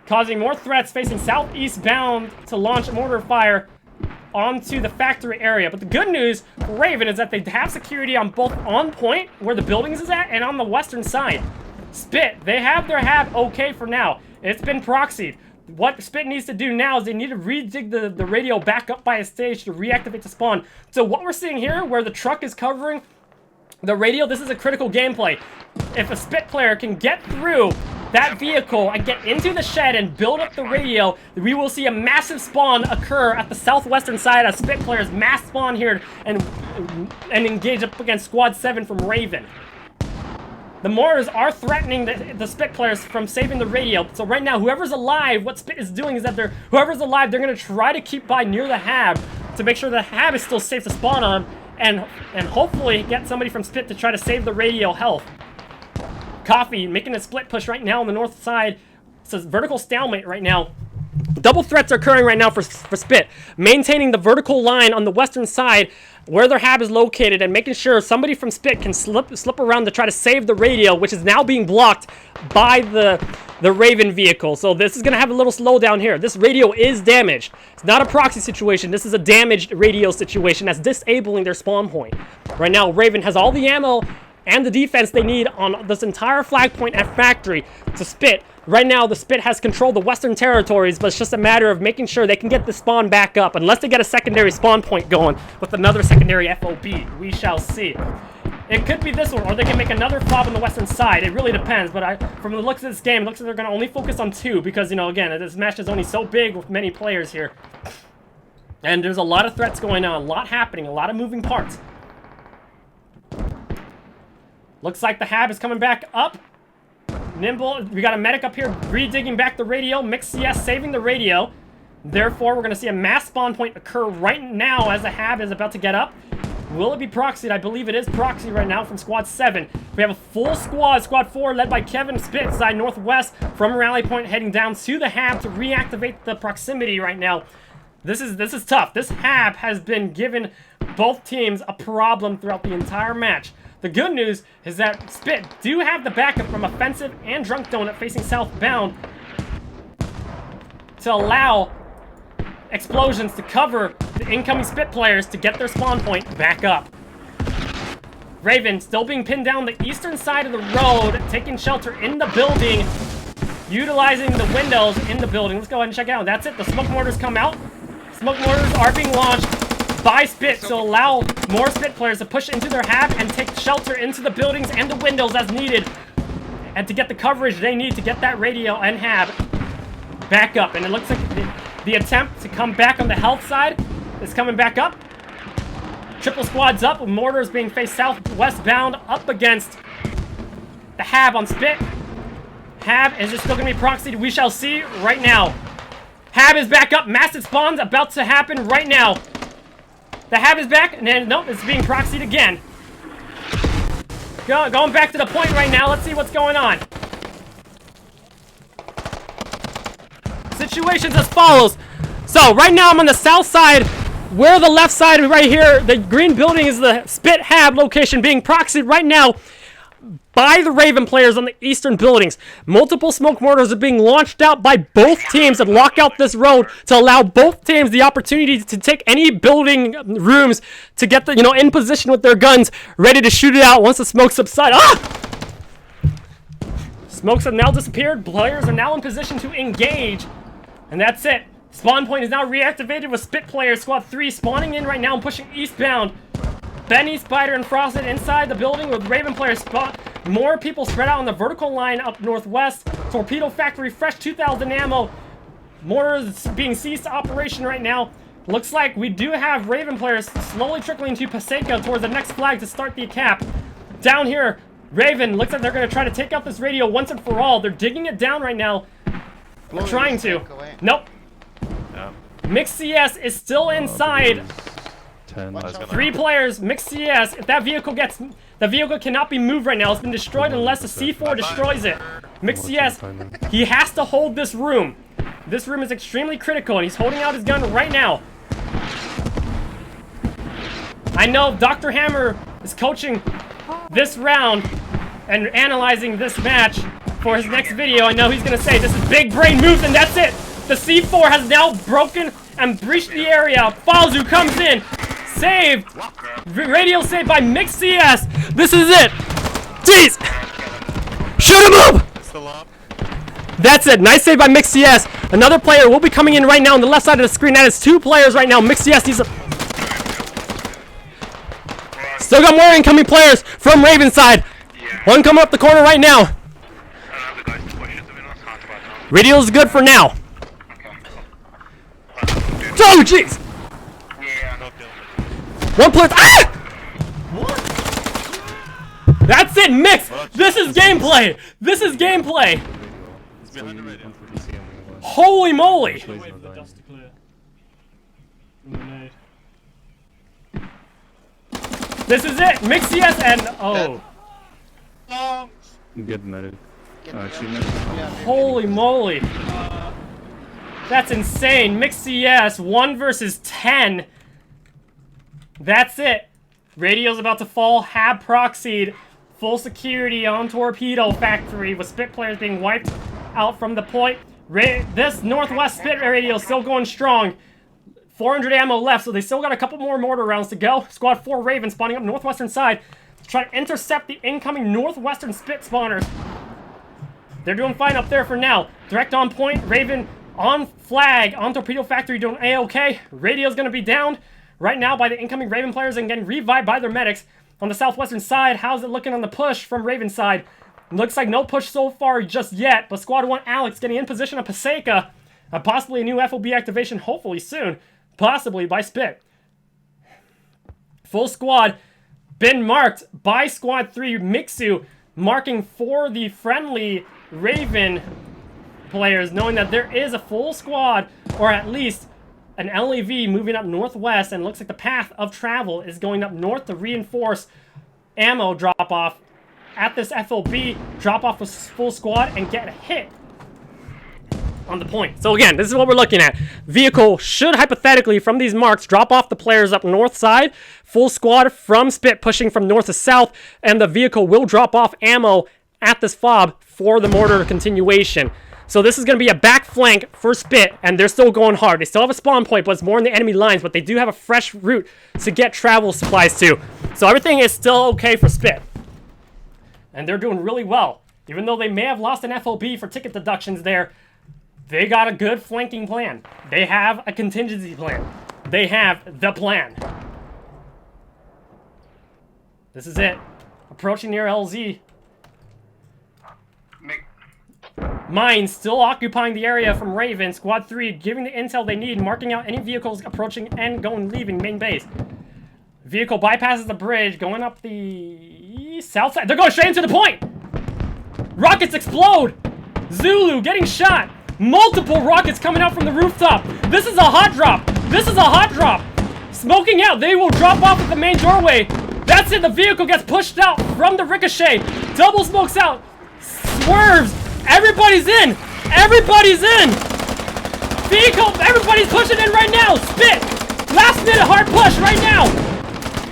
causing more threats facing southeast bound to launch mortar fire onto the factory area. But the good news for Raven is that they have security on both on point, where the buildings is at, and on the western side. SPiT, they have their hab okay for now. It's been proxied. What SPiT needs to do now is they need to redig the radio back up by a stage to reactivate the spawn. So what we're seeing here, where the truck is covering the radio, this is a critical gameplay. If a SPiT player can get through that vehicle and get into the shed and build up the radio, we will see a massive spawn occur at the southwestern side as SPiT players mass spawn here and engage up against Squad 7 from Raven. The mortars are threatening the SPiT players from saving the radio. So right now, whoever's alive, what SPiT is doing is that whoever's alive, they're going to try to keep by near the hab to make sure the hab is still safe to spawn on, and hopefully get somebody from SPiT to try to save the radio health. Coffee making a split push right now on the north side. It's a vertical stalemate right now. Double threats are occurring right now for SPiT, maintaining the vertical line on the western side where their hab is located and making sure somebody from SPiT can slip around to try to save the radio, which is now being blocked by the Raven vehicle. So this is going to have a little slowdown here. This radio is damaged. It's not a proxy situation. This is a damaged radio situation that's disabling their spawn point. Right now, Raven has all the ammo and the defense they need on this entire flag point at factory to SPiT. Right now, the SPiT has controlled the western territories, but it's just a matter of making sure they can get the spawn back up, unless they get a secondary spawn point going with another secondary FOB. We shall see. It could be this one, or they can make another fob on the western side. It really depends, but from the looks of this game, it looks like they're going to only focus on two, because, you know, again, this match is only so big with many players here. And there's a lot of threats going on, a lot happening, a lot of moving parts. Looks like the hab is coming back up Nimble, we got a medic up here redigging back the radio. Mix CS saving the radio. Therefore, we're going to see a mass spawn point occur right now as the Hab is about to get up. Will it be proxied? I believe it is proxied right now from Squad 7. We have a full squad, Squad 4, led by Kevin SPiT, side northwest from Rally Point, heading down to the Hab to reactivate the proximity right now. This is tough. This Hab has been giving both teams a problem throughout the entire match. The good news is that SPiT do have the backup from Offensive and Drunk Donut facing southbound to allow explosions to cover the incoming SPiT players to get their spawn point back up. RvN still being pinned down the eastern side of the road, taking shelter in the building, utilizing the windows in the building. Let's go ahead and check it out. That's it. The smoke mortars come out. Smoke mortars are being launched by SPiT to allow more SPiT players to push into their Hab and take shelter into the buildings and the windows as needed, and to get the coverage they need to get that radio and Hab back up. And it looks like the attempt to come back on the health side is coming back up. Triple squads up, with mortars being faced southwestbound up against the Hab on SPiT. Hab, is it still going to be proxied? We shall see right now. Hab is back up. Massive spawns about to happen right now. The Hab is back, and then, nope, it's being proxied again. Going back to the point right now. Let's see what's going on. Situations as follows. So, right now I'm on the south side, where the left side right here, the green building is the SPiT Hab location being proxied right now by the RvN players on the eastern buildings. Multiple smoke mortars are being launched out by both teams to lock out this road to allow both teams the opportunity to take any building rooms to get the, in position with their guns, ready to shoot it out once the smoke subsides. Smokes have now disappeared. Players are now in position to engage. And that's it. Spawn point is now reactivated with SPiT players. Squad 3 spawning in right now and pushing eastbound. Benny, Spider, and Frosted inside the building with RvN players spot. More people spread out on the vertical line up northwest. Torpedo Factory, fresh 2,000 ammo. Mortars being ceased to operation right now. Looks like we do have RvN players slowly trickling to Paseka towards the next flag to start the cap. Down here, RvN looks like they're going to try to take out this radio once and for all. They're digging it down right now. They're trying to. Nope. Mix CS is still inside. 3 players, Mix CS. If that vehicle the vehicle cannot be moved right now. It's been destroyed unless the C4 destroys it. Mix CS, he has to hold this room. This room is extremely critical, and he's holding out his gun right now. I know Dr. Hammer is coaching this round and analyzing this match for his next video. I know he's gonna say this is big brain moves, and that's it. The C4 has now broken and breached the area. Falzu comes in. Saved. Radio saved by Mix CS. This is it. Jeez. Shoot him up. That's it. Nice save by Mix CS. Another player will be coming in right now on the left side of the screen. That is 2 players right now. Mix CS needs a... Still got more incoming players from Raven side. One coming up the corner right now. Radio's good for now. Oh, jeez! One player. That's it, Mix! This is gameplay! This is gameplay! Holy moly! This is it! Mix CS and... Oh. Good medic. Holy moly. That's insane. Mix CS, 1 versus 10. That's it. Radio's about to fall. Hab proxied. Full security on Torpedo Factory with SPiT players being wiped out from the point. This Northwest SPiT radio is still going strong. 400 ammo left, so they still got a couple more mortar rounds to go. Squad 4 RvN spawning up northwestern side to try to intercept the incoming northwestern SPiT spawners. They're doing fine up there for now. Direct on point. RvN on flag on Torpedo Factory doing A-OK. Radio's going to be downed right now by the incoming RvN players and getting revived by their medics. On the southwestern side, how's it looking on the push from RvN side? Looks like no push so far just yet, but Squad 1 Alex getting in position of Paseka. Possibly a new FOB activation hopefully soon. Possibly by SPiT. Full squad been marked by Squad 3 Mixu, marking for the friendly Raven players knowing that there is a full squad, or at least an LAV moving up northwest, and looks like the path of travel is going up north to reinforce ammo drop-off at this FOB, drop off a full squad, and get a hit on the point. So again, this is what we're looking at. Vehicle should hypothetically, from these marks, drop off the players up north side, full squad from SPiT pushing from north to south, and the vehicle will drop off ammo at this fob for the mortar continuation. So this is going to be a back flank for SPiT, and they're still going hard. They still have a spawn point, but it's more in the enemy lines, but they do have a fresh route to get travel supplies to. So everything is still okay for SPiT. And they're doing really well. Even though they may have lost an FOB for ticket deductions there, they got a good flanking plan. They have a contingency plan. They have the plan. This is it. Approaching near LZ. Mine still occupying the area from Raven. Squad 3 giving the intel they need, marking out any vehicles approaching and leaving main base. Vehicle bypasses the bridge, going up the south side. They're going straight into the point! Rockets explode! Zulu getting shot! Multiple rockets coming out from the rooftop! This is a hot drop! This is a hot drop! Smoking out, they will drop off at the main doorway. That's it, the vehicle gets pushed out from the ricochet. Double smokes out. Swerves! Everybody's in! Everybody's in! Vehicle, everybody's pushing in right now! SPiT! Last minute hard push right now!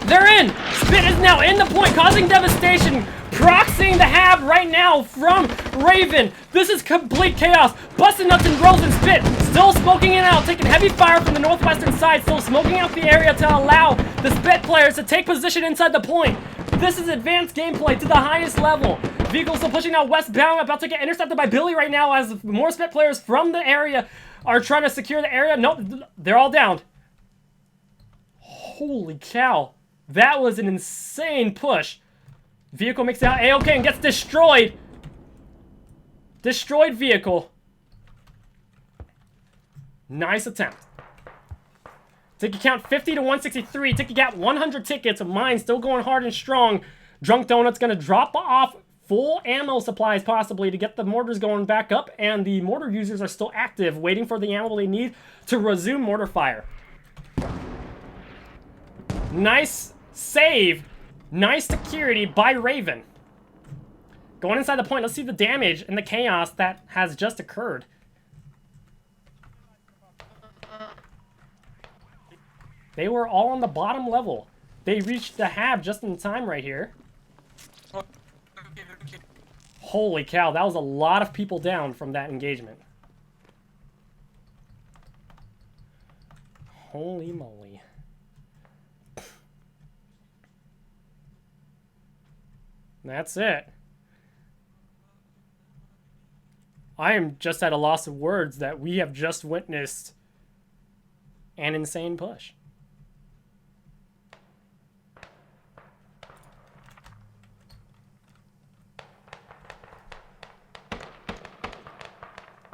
They're in! SPiT is now in the point, causing devastation. Proxying the hab right now from Raven. This is complete chaos. Busting nuts and rolls in SPiT. Still smoking it out, taking heavy fire from the northwestern side. Still smoking out the area to allow the SPiT players to take position inside the point. This is advanced gameplay to the highest level. Vehicle still pushing out westbound, about to get intercepted by Billy right now as more SPiT players from the area are trying to secure the area. Nope, they're all down. Holy cow. That was an insane push. Vehicle makes it out A-OK and gets destroyed. Destroyed vehicle. Nice attempt. Ticket count 50 to 163. Ticket count 100 tickets. Mine still going hard and strong. Drunk Donut's going to drop off full ammo supplies possibly to get the mortars going back up. And the mortar users are still active, waiting for the ammo they need to resume mortar fire. Nice save. Nice security by Raven. Going inside the point, let's see the damage and the chaos that has just occurred. They were all on the bottom level. They reached the hab just in time right here. Holy cow, that was a lot of people down from that engagement. Holy moly. That's it. I am just at a loss of words that we have just witnessed an insane push.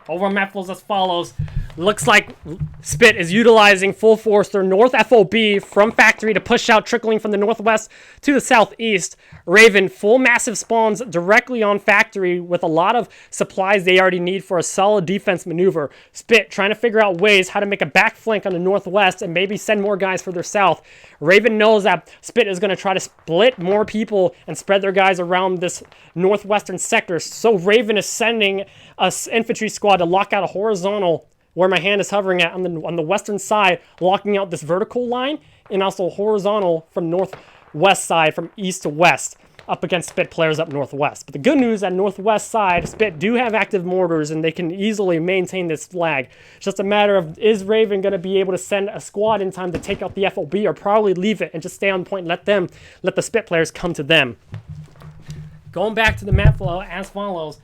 Over map flows as follows. Looks like SPiT is utilizing full force their north FOB from factory to push out, trickling from the northwest to the southeast. Raven, full massive spawns directly on factory with a lot of supplies they already need for a solid defense maneuver. SPiT trying to figure out ways how to make a back flank on the northwest and maybe send more guys further south. Raven knows that SPiT is going to try to split more people and spread their guys around this northwestern sector. So Raven is sending an infantry squad to lock out a horizontal where my hand is hovering at on the western side, locking out this vertical line, and also horizontal from northwest side, from east to west, up against SPiT players up northwest. But the good news at northwest side, SPiT do have active mortars, and they can easily maintain this flag. It's just a matter of, is Raven going to be able to send a squad in time to take out the FOB, or probably leave it and just stay on point and let the SPiT players come to them. Going back to the map flow as follows.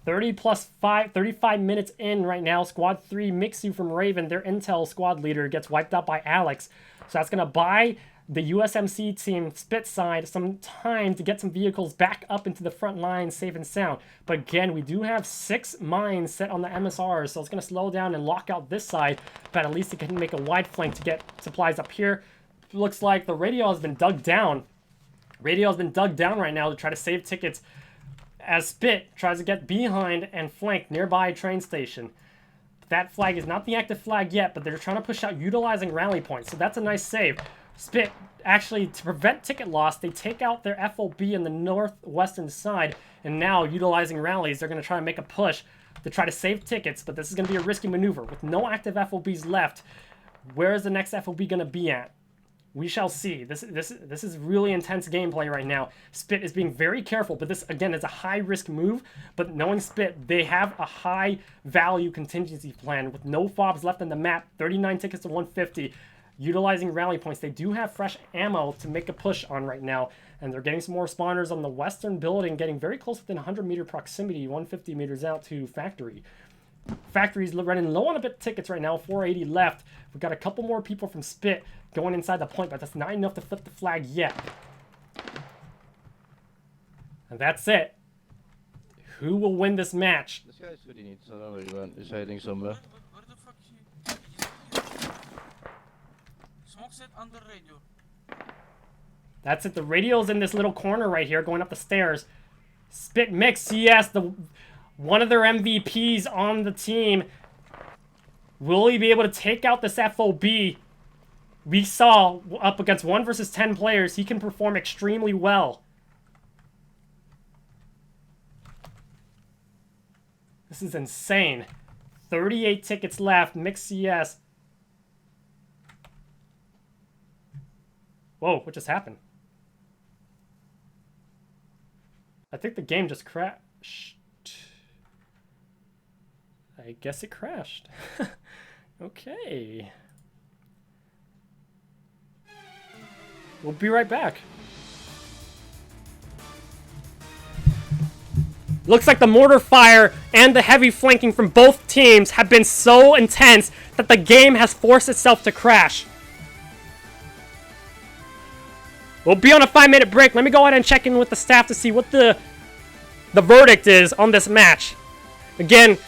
35 minutes in right now. Squad 3, Mixu from Raven, their intel squad leader, gets wiped out by Alex. So that's going to buy the USMC team, SPiT side, some time to get some vehicles back up into the front line safe and sound. But again, we do have 6 mines set on the MSRs, so it's going to slow down and lock out this side, but at least it can make a wide flank to get supplies up here. Looks like the radio has been dug down. Radio has been dug down right now to try to save tickets as SPiT tries to get behind and flank nearby a train station. That flag is not the active flag yet, but they're trying to push out utilizing rally points, so that's a nice save. SPiT, actually, to prevent ticket loss, they take out their FOB in the northwestern side, and now, utilizing rallies, they're going to try to make a push to try to save tickets, but this is going to be a risky maneuver. With no active FOBs left, where is the next FOB going to be at? We shall see. This is really intense gameplay right now. SPiT is being very careful, but this, again, is a high-risk move. But knowing SPiT, they have a high-value contingency plan with no FOBs left on the map, 39 tickets to 150, utilizing rally points. They do have fresh ammo to make a push on right now, and they're getting some more spawners on the western building, getting very close within 100-meter proximity, 150 meters out to factory. Factory's running low on a bit of tickets right now, 480 left. We've got a couple more people from SPiT going inside the point, but that's not enough to flip the flag yet. And that's it. Who will win this match? This guy's good, he needs another event. He's hiding somewhere. Where the fuck Smoke set under radio. That's it. The radio's in this little corner right here, going up the stairs. SPiT mix, yes, one of their MVPs on the team. Will he be able to take out this FOB? We saw up against 1 versus 10 players, he can perform extremely well. This is insane. 38 tickets left, mixed CS. Whoa, what just happened? I think the game just crashed. I guess it crashed. Okay. We'll be right back. Looks like the mortar fire and the heavy flanking from both teams have been so intense that the game has forced itself to crash. We'll be on a 5-minute break. Let me go ahead and check in with the staff to see what the verdict is on this match. Again,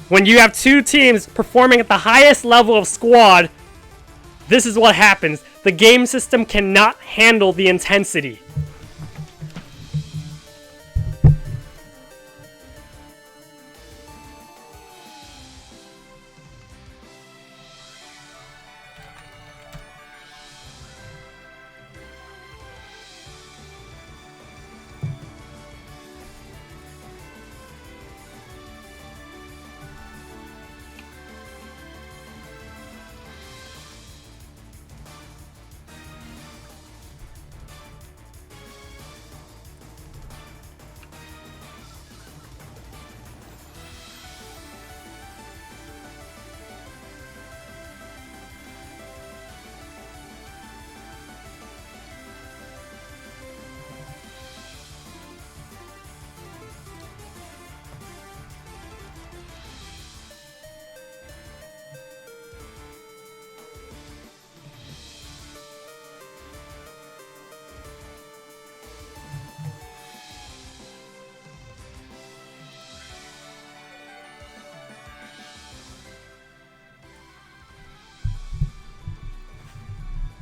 when you have two teams performing at the highest level of squad, this is what happens. The game system cannot handle the intensity.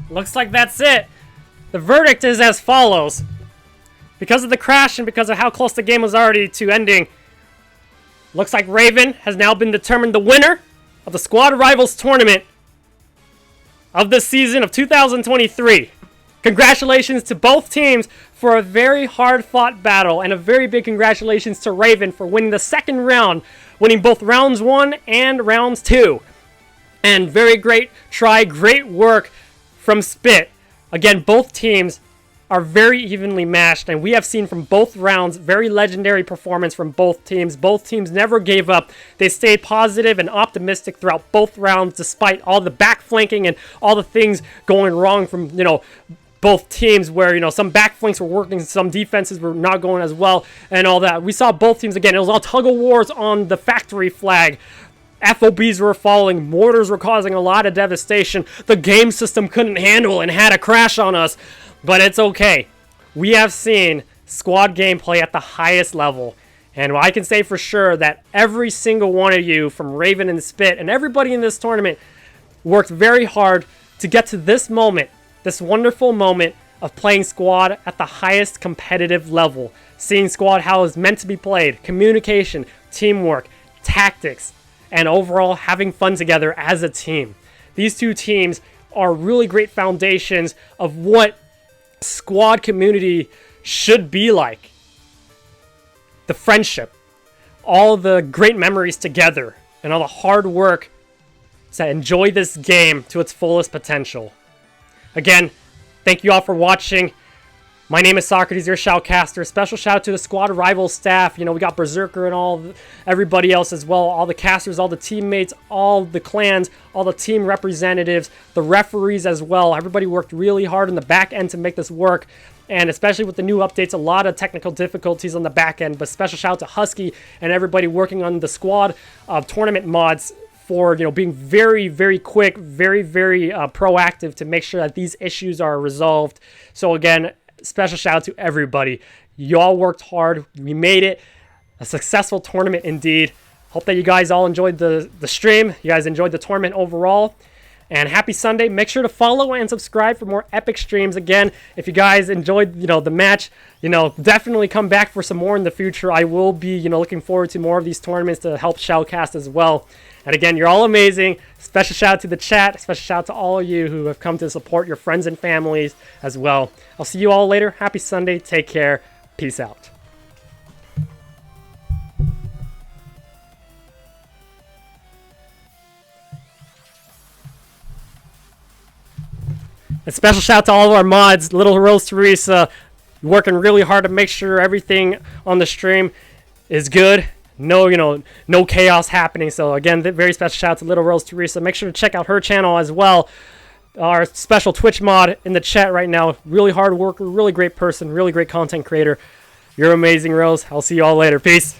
Looks like that's it. The verdict is as follows. Because of the crash and because of how close the game was already to ending, looks like RvN has now been determined the winner of the Squad Rivals tournament of this season of 2023. Congratulations to both teams for a very hard-fought battle, and a very big congratulations to RvN for winning the second round, winning both rounds 1 and rounds 2. And very great try, great work from SPiT. Again, both teams are very evenly matched, and we have seen from both rounds very legendary performance from both teams. Both teams never gave up. They stayed positive and optimistic throughout both rounds, despite all the backflanking and all the things going wrong from, both teams, where, some backflanks were working, some defenses were not going as well, and all that. We saw both teams, again, it was all tug-of-wars on the factory flag. FOBs were falling, mortars were causing a lot of devastation. The game system couldn't handle and had a crash on us, but it's okay. We have seen squad gameplay at the highest level, and I can say for sure that every single one of you from RvN and SPiT and everybody in this tournament worked very hard to get to this moment, this wonderful moment of playing squad at the highest competitive level. Seeing squad how it's meant to be played, communication, teamwork, tactics, and overall having fun together as a team. These two teams are really great foundations of what squad community should be like. The friendship, all the great memories together, and all the hard work to enjoy this game to its fullest potential. Again, thank you all for watching. My name is Socrates, your shoutcaster. Special shout out to the Squad Rivals staff. You know, we got Berserker and everybody else as well. All the casters, all the teammates, all the clans, all the team representatives, the referees as well. Everybody worked really hard on the back end to make this work. And especially with the new updates, a lot of technical difficulties on the back end. But special shout out to Husky and everybody working on the squad tournament mods for, you know, being very, very quick, very, very proactive to make sure that these issues are resolved. So again, special shout out to everybody. Y'all worked hard. We made it a successful tournament indeed. Hope that you guys all enjoyed the stream. You guys enjoyed the tournament overall. And happy Sunday. Make sure to follow and subscribe for more epic streams. Again, if you guys enjoyed, you know, the match, you know, definitely come back for some more in the future. I will be, you know, looking forward to more of these tournaments to help shoutcast as well. And again, you're all amazing. Special shout out to the chat. Special shout out to all of you who have come to support your friends and families as well. I'll see you all later. Happy Sunday. Take care. Peace out. And special shout out to all of our mods. Little Rose Teresa working really hard to make sure everything on the stream is good. No, you know, no chaos happening. So again, very special shout out to Little Rose Teresa. Make sure to check out her channel as well. Our special Twitch mod in the chat right now. Really hard worker, really great person, really great content creator. You're amazing, Rose. I'll see you all later. Peace.